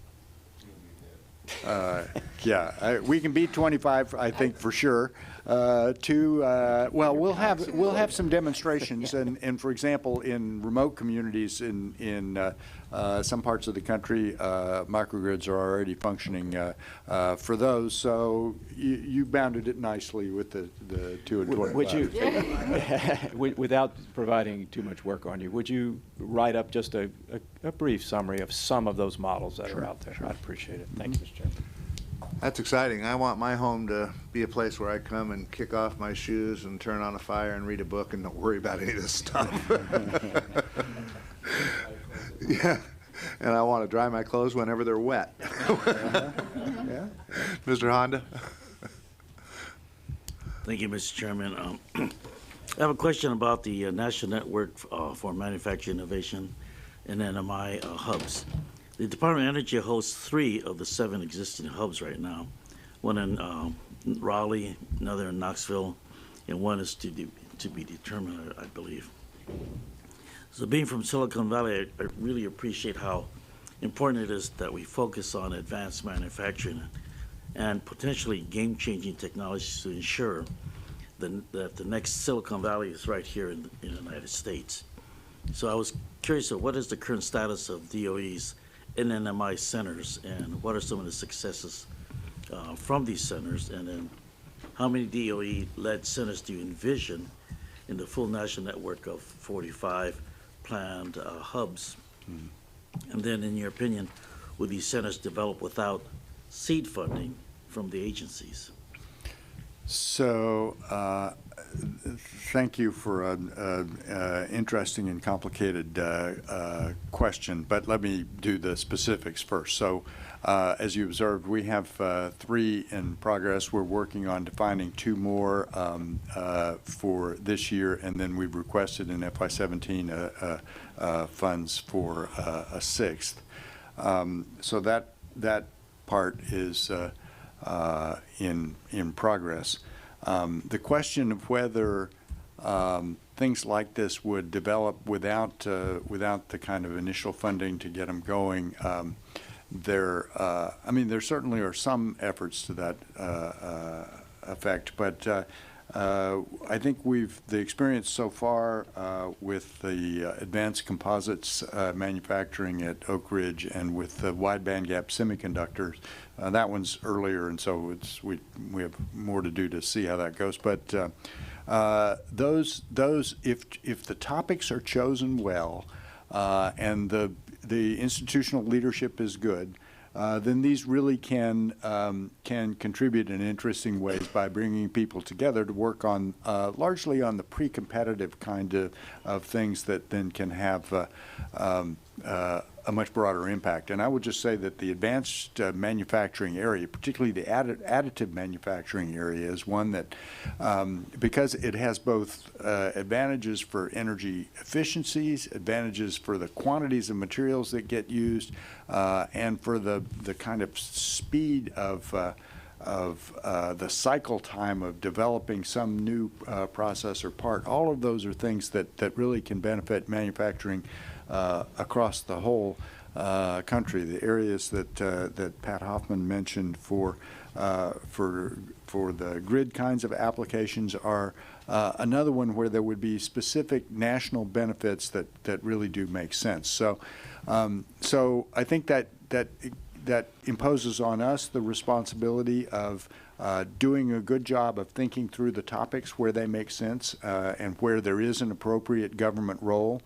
Speaker 3: Yeah, we can beat 25, I think, for sure. Well, we'll have some demonstrations, and for example, in remote communities in some parts of the country, microgrids are already functioning for those. So you bounded it nicely with the 2 and 25.
Speaker 13: Would you, without providing too much work on you, would you write up just a brief summary of some of those models that are out there? I'd appreciate it. Thank you, Mr. Chairman.
Speaker 2: That's exciting. I want my home to be a place where I come and kick off my shoes and turn on a fire and read a book and don't worry about any of this stuff. Yeah, and I want to dry my clothes whenever they're wet. Yeah, Mr. Honda.
Speaker 10: Thank you, Mr. Chairman. I have a question about the National Network for Manufacturing Innovation and NMI hubs. The Department of Energy hosts 3 of the 7 existing hubs right now. One in Raleigh, another in Knoxville, and one is to be determined, I believe. So being from Silicon Valley, I really appreciate how important it is that we focus on advanced manufacturing and potentially game-changing technologies to ensure that the next Silicon Valley is right here in the United States. So I was curious of what is the current status of DOE's NNMI centers, and what are some of the successes from these centers, and then how many DOE-led centers do you envision in the full national network of 45 planned hubs? And then, in your opinion, would these centers develop without seed funding from the agencies?
Speaker 3: So, thank you for an interesting and complicated question, but let me do the specifics first. So, as you observed, we have 3 in progress. We're working on defining 2 more for this year, and then we've requested in FY17 funds for a 6th. So that part is in progress. The question of whether things like this would develop without the kind of initial funding to get them going, there certainly are some efforts to that effect, but I think the experience so far with the advanced composites manufacturing at Oak Ridge and with the wide bandgap semiconductors, that one's earlier, and so we have more to do to see how that goes. But those if the topics are chosen well and the institutional leadership is good, then these really can contribute in interesting ways by bringing people together to work on largely on the pre-competitive kind of things that then can have a much broader impact. And I would just say that the advanced manufacturing area, particularly the additive manufacturing area, is one that, because it has both advantages for energy efficiencies, advantages for the quantities of materials that get used, and for the kind of speed of the cycle time of developing some new process or part. All of those are things that really can benefit manufacturing across the whole country. The areas that Pat Hoffman mentioned for the grid kinds of applications are another one where there would be specific national benefits that really do make sense. So I think that imposes on us the responsibility of doing a good job of thinking through the topics where they make sense and where there is an appropriate government role.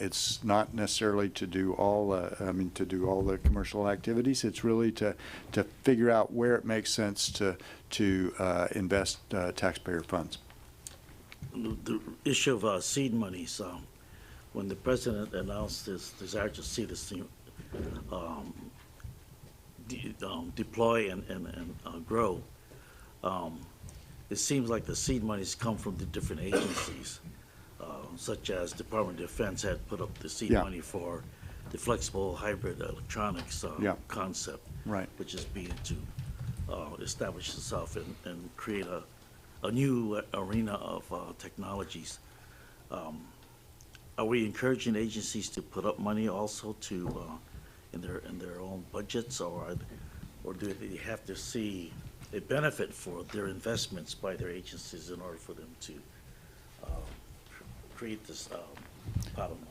Speaker 3: It's not necessarily to do all the commercial activities. It's really to figure out where it makes sense to invest taxpayer funds.
Speaker 10: The issue of seed monies, when the president announced his desire to see this thing deploy and grow, it seems like the seed monies come from the different agencies, such as Department of Defense had put up the seed money for the flexible hybrid electronics concept,
Speaker 3: right,
Speaker 10: which is being to establish itself and create a new arena of technologies. Are we encouraging agencies to put up money also to in their own budgets, or or do they have to see a benefit for their investments by their agencies in order for them to create this pot of money?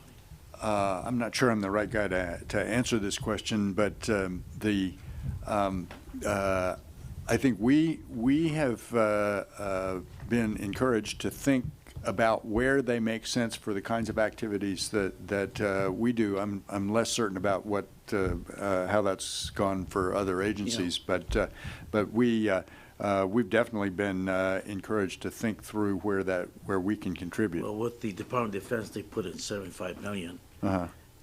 Speaker 3: I'm not sure I'm the right guy to answer this question, but I think we have been encouraged to think about where they make sense for the kinds of activities that we do. I'm less certain about what how that's gone for other agencies, but we've definitely been encouraged to think through where we can contribute.
Speaker 10: Well, with the Department of Defense, they put in $75 million,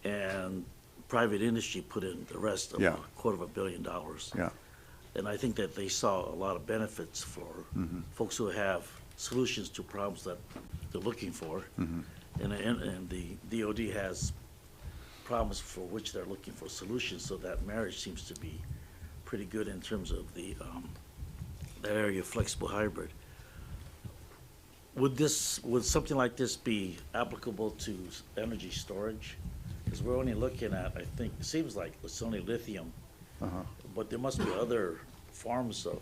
Speaker 10: and private industry put in the rest of $250 million.
Speaker 3: Yeah.
Speaker 10: And I think that they saw a lot of benefits for folks who have solutions to problems that they're looking for. And the DOD has problems for which they're looking for solutions, so that marriage seems to be pretty good in terms of the that area of flexible hybrid. Would something like this be applicable to energy storage? Because we're only looking at, I think, it seems like it's only lithium, but there must be other forms of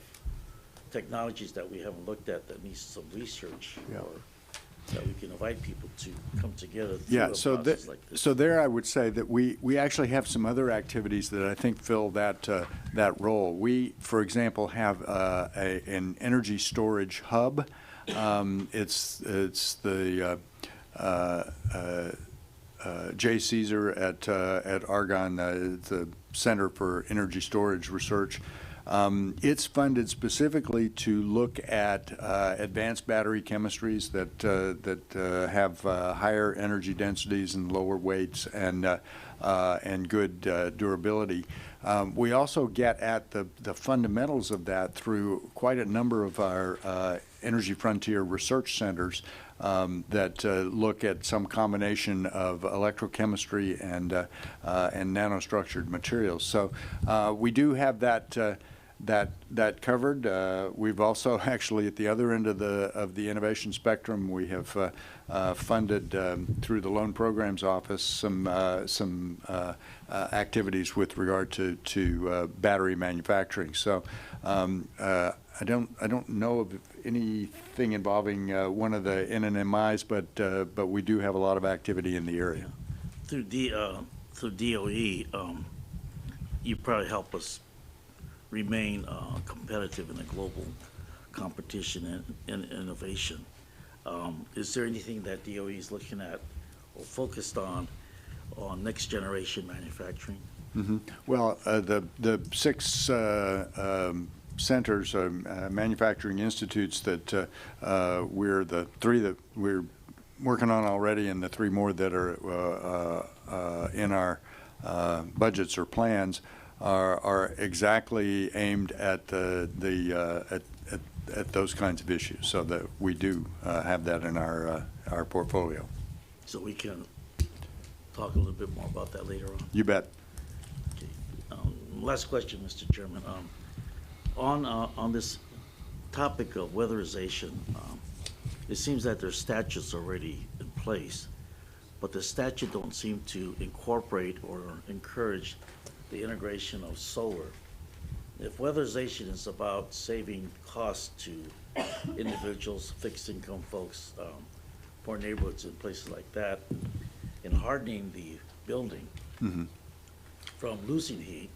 Speaker 10: technologies that we haven't looked at that needs some research, or that we can invite people to come together through a process like this.
Speaker 3: So there I would say that we actually have some other activities that I think fill that role. We, for example, have an energy storage hub. It's the J. Caesar at Argonne, the Center for Energy Storage Research. It's funded specifically to look at advanced battery chemistries that have higher energy densities and lower weights and good durability. We also get at the fundamentals of that through quite a number of our Energy Frontier research centers that look at some combination of electrochemistry and nanostructured materials. So we do have that covered. We've also actually at the other end of the innovation spectrum, we have funded through the Loan Programs Office some activities with regard to battery manufacturing. So I don't know of anything involving one of the NNMIs, but we do have a lot of activity in the area.
Speaker 10: Through DOE, you probably help us remain competitive in the global competition and innovation. Is there anything that DOE is looking at or focused on next generation manufacturing?
Speaker 3: Well, the 6 centers, manufacturing institutes that we're the 3 that we're working on already, and the 3 more that are in our budgets or plans are exactly aimed at at those kinds of issues, so that we do have that in our portfolio.
Speaker 10: So we can talk a little bit more about that later on.
Speaker 3: You bet.
Speaker 10: Okay. Last question, Mr. Chairman. On this topic of weatherization, it seems that there's statutes already in place, but the statute don't seem to incorporate or encourage the integration of solar. If weatherization is about saving costs to individuals, fixed income folks, poor neighborhoods and places like that, and hardening the building from losing heat,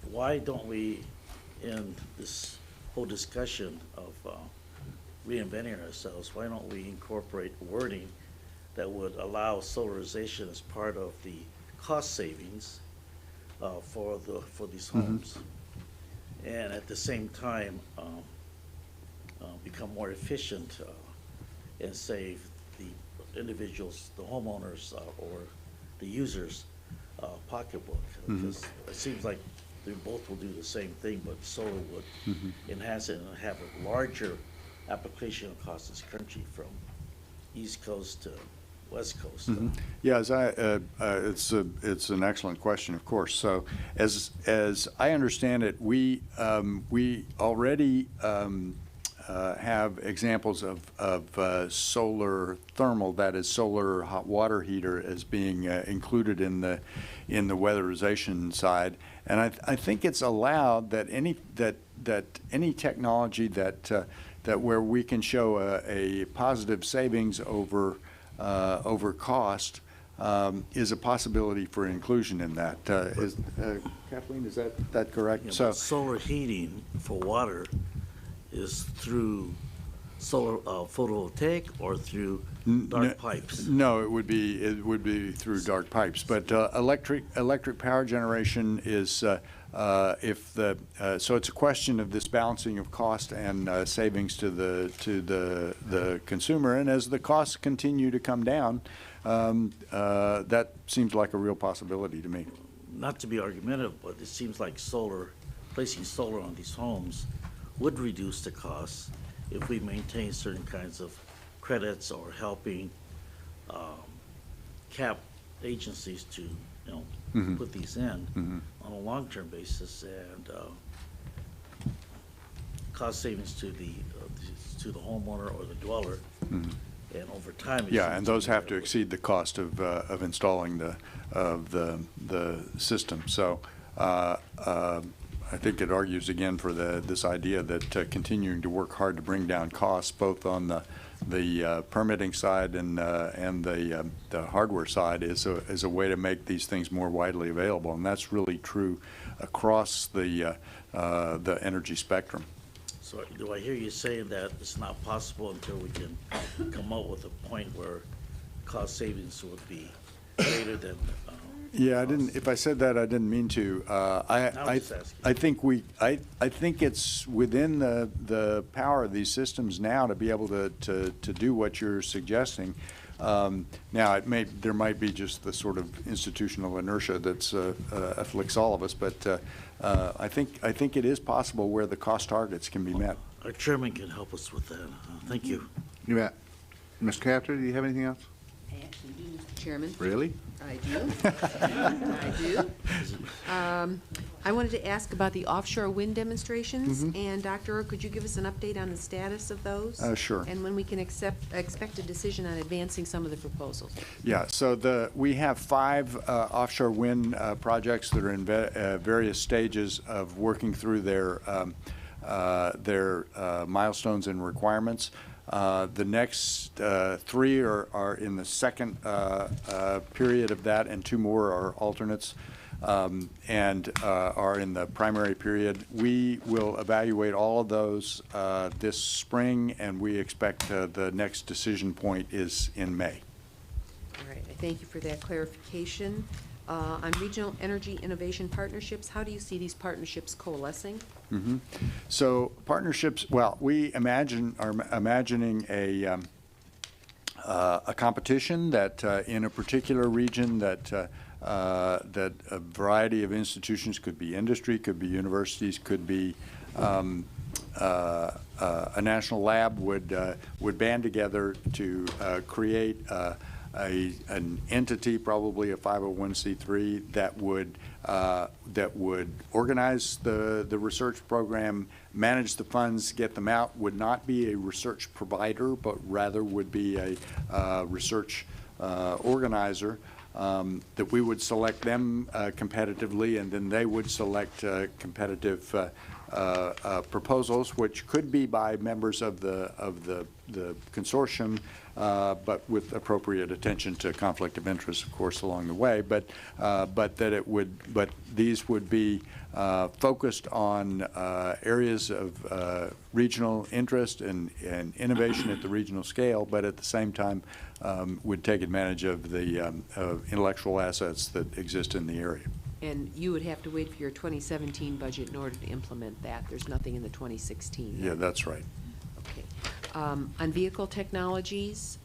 Speaker 10: why don't we, in this whole discussion of reinventing ourselves, why don't we incorporate wording that would allow solarization as part of the cost savings for these homes, and at the same time become more efficient and save the individuals, the homeowners, or the users' pocketbook? Because it seems like they both will do the same thing, but solar would enhance it and have a larger application across this country from East Coast to West Coast.
Speaker 3: Yeah, it's an excellent question, of course. So as I understand it, we already have examples of solar thermal, that is solar hot water heater, as being included in the weatherization side. And I think it's allowed that any technology that where we can show a positive savings over cost is a possibility for inclusion in that. Kathleen, is that correct?
Speaker 10: Yeah, but solar heating for water is through solar photovoltaic or through dark pipes?
Speaker 3: No, it would be through dark pipes. But electric power generation is so it's a question of this balancing of cost and savings to the consumer. And as the costs continue to come down, that seems like a real possibility to me.
Speaker 10: Not to be argumentative, but it seems like placing solar on these homes would reduce the costs if we maintain certain kinds of credits or helping cap agencies to, put these in on a long-term basis, and cost savings to the homeowner or the dweller. And over time,
Speaker 3: yeah, and those have to exceed the cost of installing the system. So I think it argues again for this idea that continuing to work hard to bring down costs, both on the permitting side and the hardware side, is a way to make these things more widely available, and that's really true across the energy spectrum.
Speaker 10: So do I hear you saying that it's not possible until we can come up with a point where cost savings would be greater than?
Speaker 3: Yeah, I didn't. If I said that, I didn't mean to. I think it's within the power of these systems now to be able to do what you're suggesting. Now, there might be just the sort of institutional inertia that's afflicts all of us, but I think it is possible where the cost targets can be met.
Speaker 10: Our chairman can help us with that. Thank you.
Speaker 2: You bet. Ms. Capter, do you have anything else?
Speaker 4: I actually do, Mr. Chairman.
Speaker 2: Really?
Speaker 4: I do. I do. I wanted to ask about the offshore wind demonstrations. And Dr. Orr, could you give us an update on the status of those?
Speaker 3: Sure.
Speaker 4: And when we can expect a decision on advancing some of the proposals?
Speaker 3: Yeah, so we have 5 offshore wind projects that are in various stages of working through their milestones and requirements. The next 3 are in the second period of that, and 2 more are alternates and are in the primary period. We will evaluate all of those this spring, and we expect the next decision point is in May.
Speaker 4: All right, I thank you for that clarification. On regional energy innovation partnerships, how do you see these partnerships coalescing?
Speaker 3: So partnerships, well, we are imagining a competition that in a particular region that a variety of institutions, could be industry, could be universities, could be a national lab would band together to create an entity, probably a 501c3, that would organize the research program, manage the funds, get them out. Would not be a research provider, but rather would be a research organizer. That we would select them competitively, and then they would select competitive proposals, which could be by members of the consortium, but with appropriate attention to conflict of interest, of course, along the way. But these would be focused on areas of regional interest and innovation at the regional scale, but at the same time would take advantage of the intellectual assets that exist in the area.
Speaker 4: And you would have to wait for your 2017 budget in order to implement that. There's nothing in the 2016.
Speaker 3: Yeah, that's right.
Speaker 4: Okay. On vehicle technologies,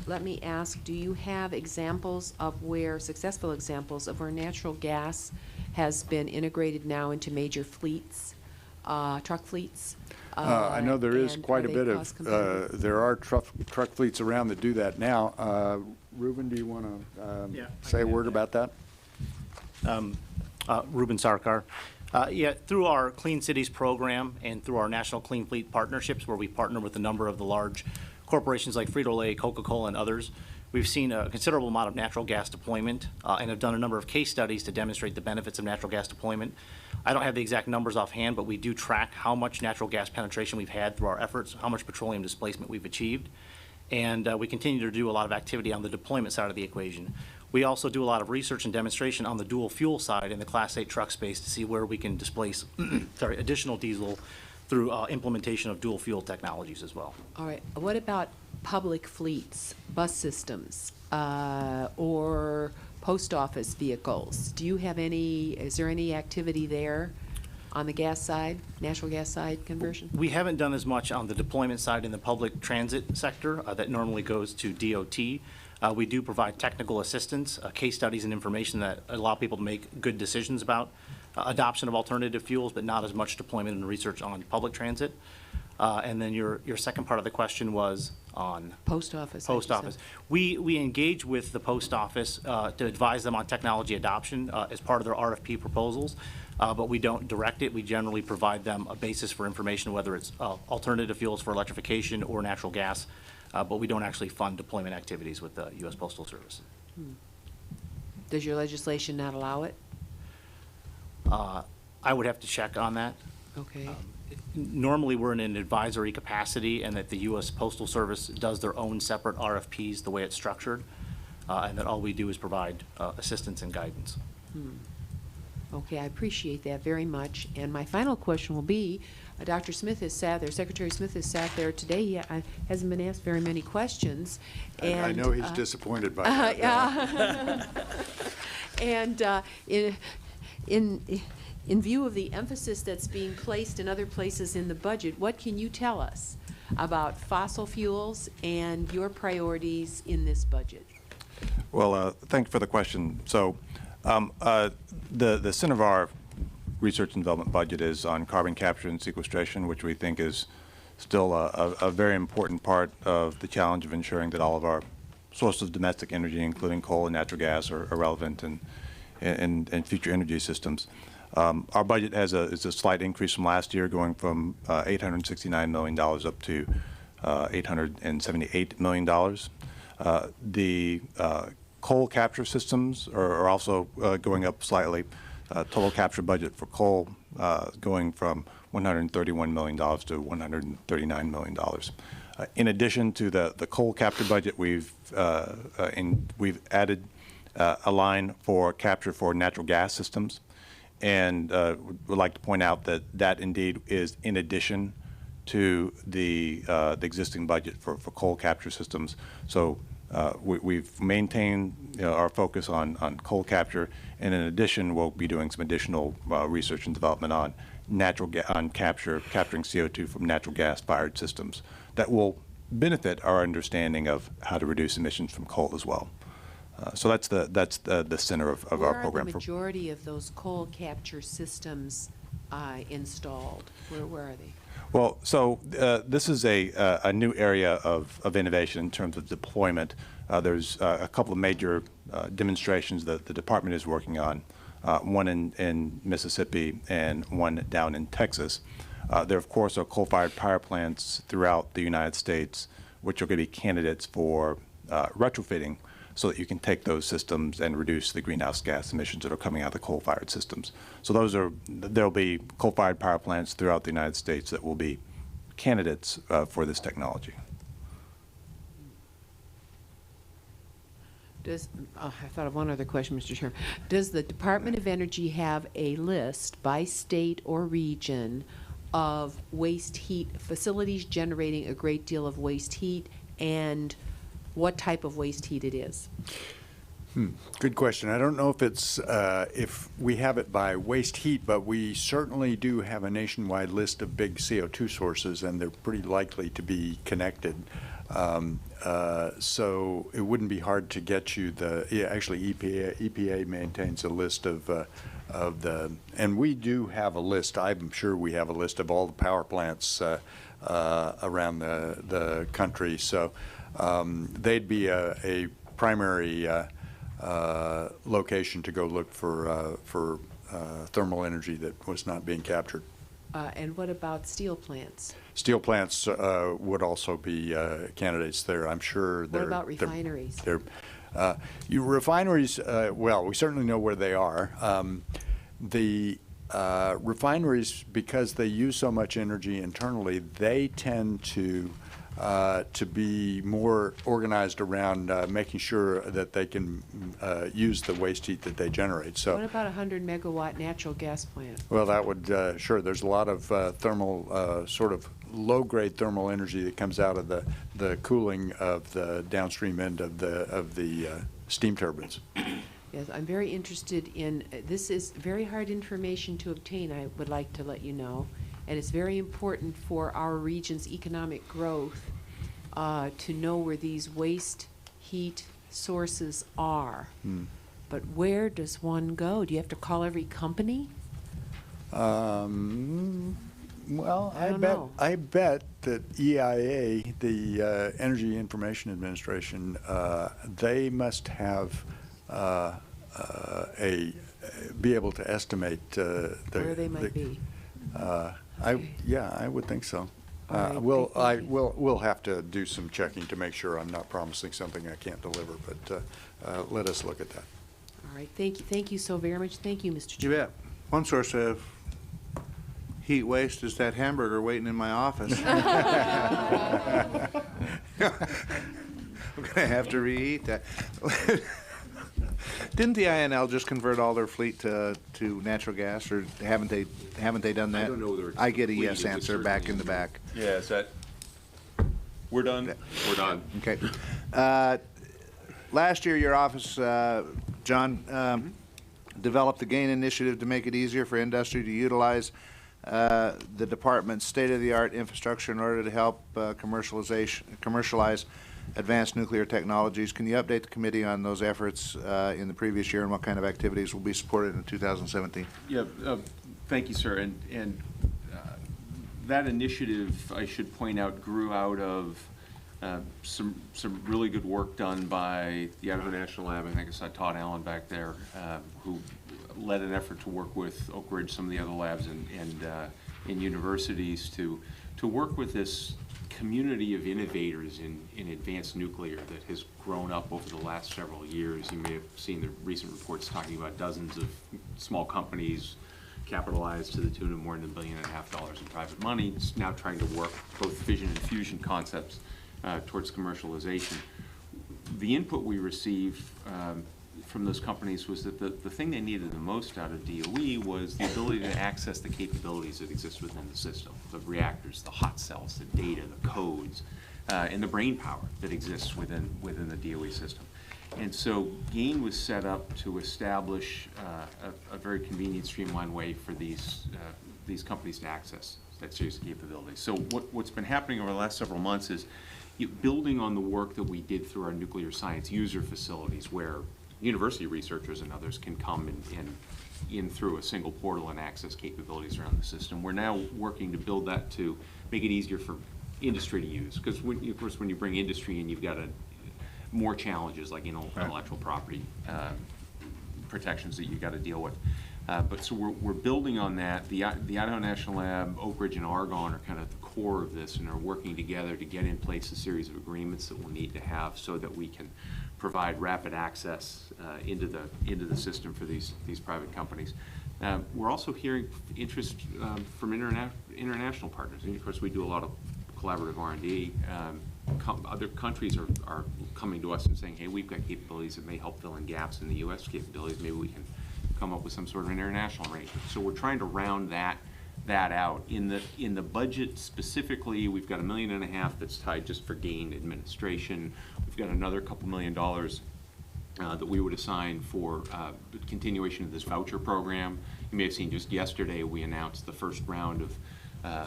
Speaker 4: let me ask, do you have examples of successful examples of where natural gas has been integrated now into major fleets, truck fleets?
Speaker 3: I know there is quite a bit of, there are truck fleets around that do that now. Ruben, do you want to say a word about that?
Speaker 9: Ruben Sarkar. Yeah, through our Clean Cities program and through our National Clean Fleet partnerships, where we partner with a number of the large corporations like Frito-Lay, Coca-Cola, and others, we've seen a considerable amount of natural gas deployment and have done a number of case studies to demonstrate the benefits of natural gas deployment. I don't have the exact numbers offhand, but we do track how much natural gas penetration we've had through our efforts, how much petroleum displacement we've achieved, and we continue to do a lot of activity on the deployment side of the equation. We also do a lot of research and demonstration on the dual fuel side in the Class 8 truck space to see where we can displace additional diesel through implementation of dual fuel technologies as well.
Speaker 4: All right. What about public fleets, bus systems, or post office vehicles? Do you have any, is there any activity there on the gas side, natural gas side conversion?
Speaker 9: We haven't done as much on the deployment side in the public transit sector. That normally goes to DOT. We do provide technical assistance, case studies and information that allow people to make good decisions about adoption of alternative fuels, but not as much deployment and research on public transit. And then your second part of the question was on?
Speaker 4: Post office.
Speaker 9: Post office. We engage with the post office to advise them on technology adoption as part of their RFP proposals, but we don't direct it. We generally provide them a basis for information, whether it's alternative fuels for electrification or natural gas, but we don't actually fund deployment activities with the U.S. Postal Service.
Speaker 4: Does your legislation not allow it?
Speaker 9: I would have to check on that.
Speaker 4: Okay.
Speaker 9: Normally, we're in an advisory capacity, and that the U.S. Postal Service does their own separate RFPs the way it's structured, and that all we do is provide assistance and guidance.
Speaker 4: Okay, I appreciate that very much. And my final question will be, Dr. Smith has sat there, Secretary Smith has sat there today. He hasn't been asked very many questions. And,
Speaker 3: I know he's disappointed by that.
Speaker 4: And in view of the emphasis that's being placed in other places in the budget, what can you tell us about fossil fuels and your priorities in this budget?
Speaker 12: Well, thank you for the question. So the center of our research and development budget is on carbon capture and sequestration, which we think is still a very important part of the challenge of ensuring that all of our sources of domestic energy, including coal and natural gas, are relevant in future energy systems. Our budget is a slight increase from last year, going from $869 million up to $878 million. The coal capture systems are also going up slightly. Total capture budget for coal going from $131 million to $139 million. In addition to the coal capture budget, we've added a line for capture for natural gas systems, and would like to point out that indeed is in addition to the existing budget for coal capture systems. So we've maintained our focus on coal capture, and in addition, we'll be doing some additional research and development on capturing CO2 from natural gas-fired systems that will benefit our understanding of how to reduce emissions from coal as well. So that's the center of our program.
Speaker 4: Where are the majority of those coal capture systems installed? Where are they?
Speaker 12: Well, so this is a new area of innovation in terms of deployment. There's a couple of major demonstrations that the department is working on, one in Mississippi and one down in Texas. There, of course, are coal-fired power plants throughout the United States, which are going to be candidates for retrofitting, so that you can take those systems and reduce the greenhouse gas emissions that are coming out of the coal-fired systems. So there'll be coal-fired power plants throughout the United States that will be candidates for this technology.
Speaker 4: I thought of one other question, Mr. Chairman. Does the Department of Energy have a list by state or region of waste heat facilities generating a great deal of waste heat, and what type of waste heat it is?
Speaker 3: Good question. I don't know if we have it by waste heat, but we certainly do have a nationwide list of big CO2 sources, and they're pretty likely to be connected. So it wouldn't be hard to get you actually EPA maintains a list of and we do have a list. I'm sure we have a list of all the power plants around the country. So they'd be a primary location to go look for thermal energy that was not being captured.
Speaker 4: And what about steel plants?
Speaker 3: Steel plants would also be candidates there. I'm sure.
Speaker 4: What about refineries?
Speaker 3: Refineries, well, we certainly know where they are. The refineries, because they use so much energy internally, they tend to be more organized around making sure that they can use the waste heat that they generate. So,
Speaker 4: what about a 100-megawatt natural gas plant?
Speaker 3: well, that would, sure, there's a lot of thermal, sort of low-grade thermal energy that comes out of the cooling of the downstream end of the steam turbines.
Speaker 4: Yes, I'm very interested in, this is very hard information to obtain, I would like to let you know, and it's very important for our region's economic growth to know where these waste heat sources are. But where does one go? Do you have to call every company?
Speaker 3: Well, I bet that EIA, the Energy Information Administration, they must have be able to estimate
Speaker 4: where they might be.
Speaker 3: Yeah, I would think so.
Speaker 4: Right,
Speaker 3: we'll have to do some checking to make sure. I'm not promising something I can't deliver, but let us look at that.
Speaker 4: All right, thank you so very much. Thank you, Mr.
Speaker 2: You
Speaker 4: Chair.
Speaker 2: bet. One source of heat waste is that hamburger waiting in my office. I'm gonna have to reheat that. Didn't the INL just convert all their fleet to natural gas, or haven't they done that?
Speaker 1: I don't know whether it's
Speaker 2: I get a
Speaker 1: complete.
Speaker 2: yes
Speaker 1: It was
Speaker 2: answer back in
Speaker 1: certainly-
Speaker 2: the back.
Speaker 1: Yeah, is that, we're done? We're done.
Speaker 2: Okay. Last year, your office, John, developed the GAIN initiative to make it easier for industry to utilize the department's state-of-the-art infrastructure in order to help commercialize advanced nuclear technologies. Can you update the committee on those efforts in the previous year and what kind of activities will be supported in 2017?
Speaker 1: Yeah, thank you, sir. And that initiative, I should point out, grew out of some really good work done by the Idaho National Lab. I think I saw Todd Allen back there, who led an effort to work with Oak Ridge, some of the other labs, and in universities to work with this community of innovators in advanced nuclear that has grown up over the last several years. You may have seen the recent reports talking about dozens of small companies capitalized to the tune of more than $1.5 billion in private money, now trying to work both fission and fusion concepts towards commercialization. The input we received from those companies was that the thing they needed the most out of DOE was the ability to access the capabilities that exist within the system, the reactors, the hot cells, the data, the codes, and the brain power that exists within the DOE system. And so GAIN was set up to establish a very convenient, streamlined way for these companies to access that series of capabilities. So what's been happening over the last several months is building on the work that we did through our nuclear science user facilities, where university researchers and others can come in through a single portal and access capabilities around the system. We're now working to build that to make it easier for industry to use, because of course when you bring industry in, you've got more challenges like intellectual property protections that you've got to deal with. But so we're building on that. The Idaho National Lab, Oak Ridge, and Argonne are kind of the core of this, and are working together to get in place a series of agreements that we'll need to have so that we can provide rapid access into the system for these private companies. We're also hearing interest from international partners. And of course, we do a lot of collaborative R&D. Other countries are coming to us and saying, hey, we've got capabilities that may help fill in gaps in the U.S. capabilities. Maybe we can come up with some sort of an international arrangement. So we're trying to round that out. In the budget specifically, we've got $1.5 million that's tied just for GAIN administration. We've got another couple $1 million that we would assign for the continuation of this voucher program. You may have seen just yesterday we announced the first round of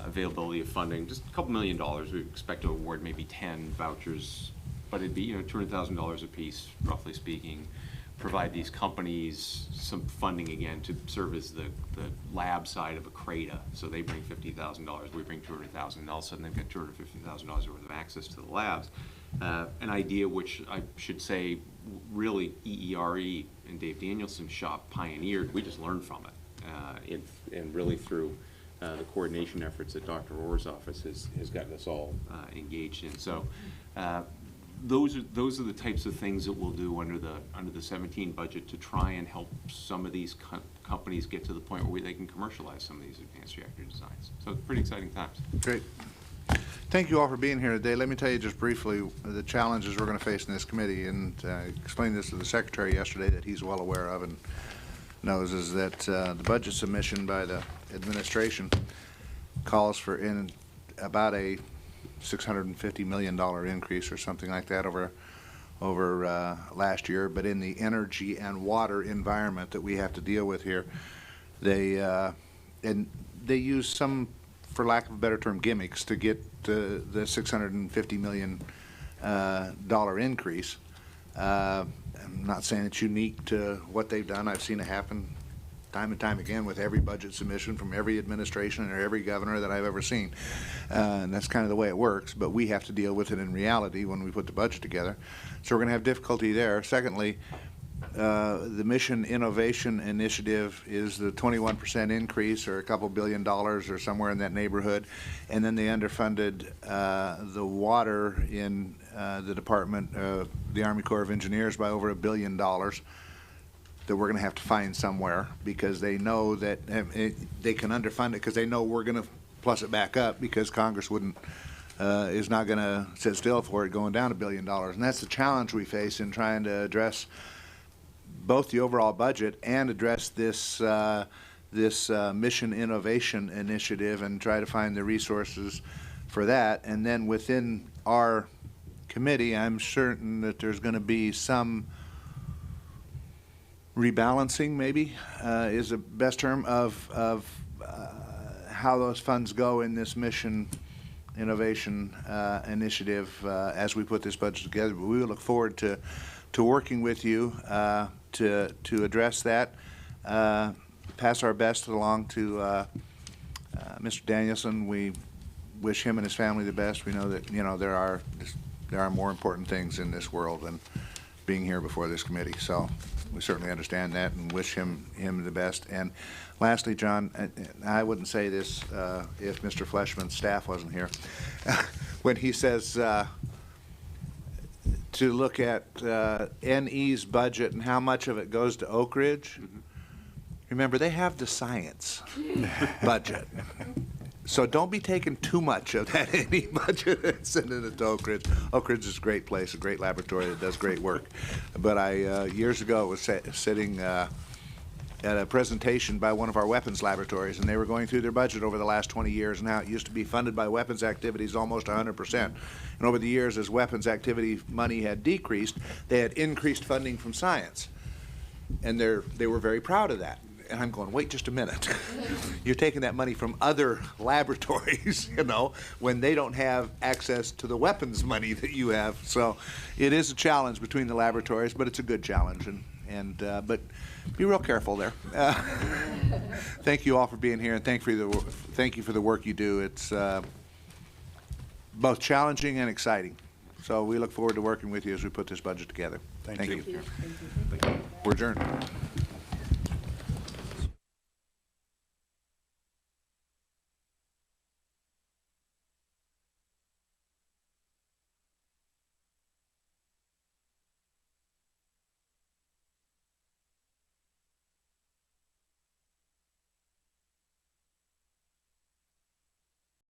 Speaker 1: availability of funding, just a couple $1 million. We expect to award maybe 10 vouchers, but it'd be $200,000 a piece, roughly speaking. Provide these companies some funding again to serve as the lab side of a CRADA. So they bring $50,000, we bring $200,000, and all of a sudden they've got $250,000 worth of access to the labs. An idea which I should say really EERE and Dave Danielson's shop pioneered. We just learned from it. and really through the coordination efforts that Dr. Orr's office has gotten us all engaged in. So those are the types of things that we'll do under the 17 budget to try and help some of these companies get to the point where they can commercialize some of these advanced reactor designs. So pretty exciting times.
Speaker 2: Great. Thank you all for being here today. Let me tell you just briefly the challenges we're going to face in this committee, and explained this to the Secretary yesterday that he's well aware of and knows, is that the budget submission by the administration calls for about a $650 million increase or something like that over last year. But in the energy and water environment that we have to deal with here, they use some, for lack of a better term, gimmicks to get the $650 million increase. I'm not saying it's unique to what they've done. I've seen it happen time and time again with every budget submission from every administration or every governor that I've ever seen. And that's kind of the way it works, but we have to deal with it in reality when we put the budget together. So we're going to have difficulty there. Secondly, the Mission Innovation Initiative is the 21% increase, or a couple $2 billion or somewhere in that neighborhood. And then they underfunded the water in the Department of the Army Corps of Engineers by over $1 billion that we're going to have to find somewhere, because they know that they can underfund it because they know we're going to plus it back up, because Congress is not going to sit still for it going down $1 billion. And that's the challenge we face in trying to address both the overall budget and address this Mission Innovation Initiative, and try to find the resources for that. And then within our committee, I'm certain that there's going to be some rebalancing, maybe is the best term, of how those funds go in this Mission Innovation Initiative as we put this budget together. But we will look forward to working with you to address that. Pass our best along to Mr. Danielson. We wish him and his family the best. We know that there are more important things in this world than being here before this committee. So we certainly understand that and wish him the best. And lastly, John, I wouldn't say this if Mr. Fleshman's staff wasn't here, when he says to look at NE's budget and how much of it goes to Oak Ridge. Remember, they have the science budget. So don't be taking too much of that NE budget and sending it to Oak Ridge. Oak Ridge is a great place, a great laboratory that does great work. But I, years ago, was sitting at a presentation by one of our weapons laboratories, and they were going through their budget over the last 20 years and how it used to be funded by weapons activities almost 100%. And over the years, as weapons activity money had decreased, they had increased funding from science. And they were very proud of that. And I'm going, wait just a minute. You're taking that money from other laboratories, when they don't have access to the weapons money that you have. So it is a challenge between the laboratories, but it's a good challenge. But be real careful there. Thank you all for being here, and thank you for the work you do. It's both challenging and exciting. So we look forward to working with you as we put this budget together. Thank you.
Speaker 3: Thank you.
Speaker 2: We're adjourned.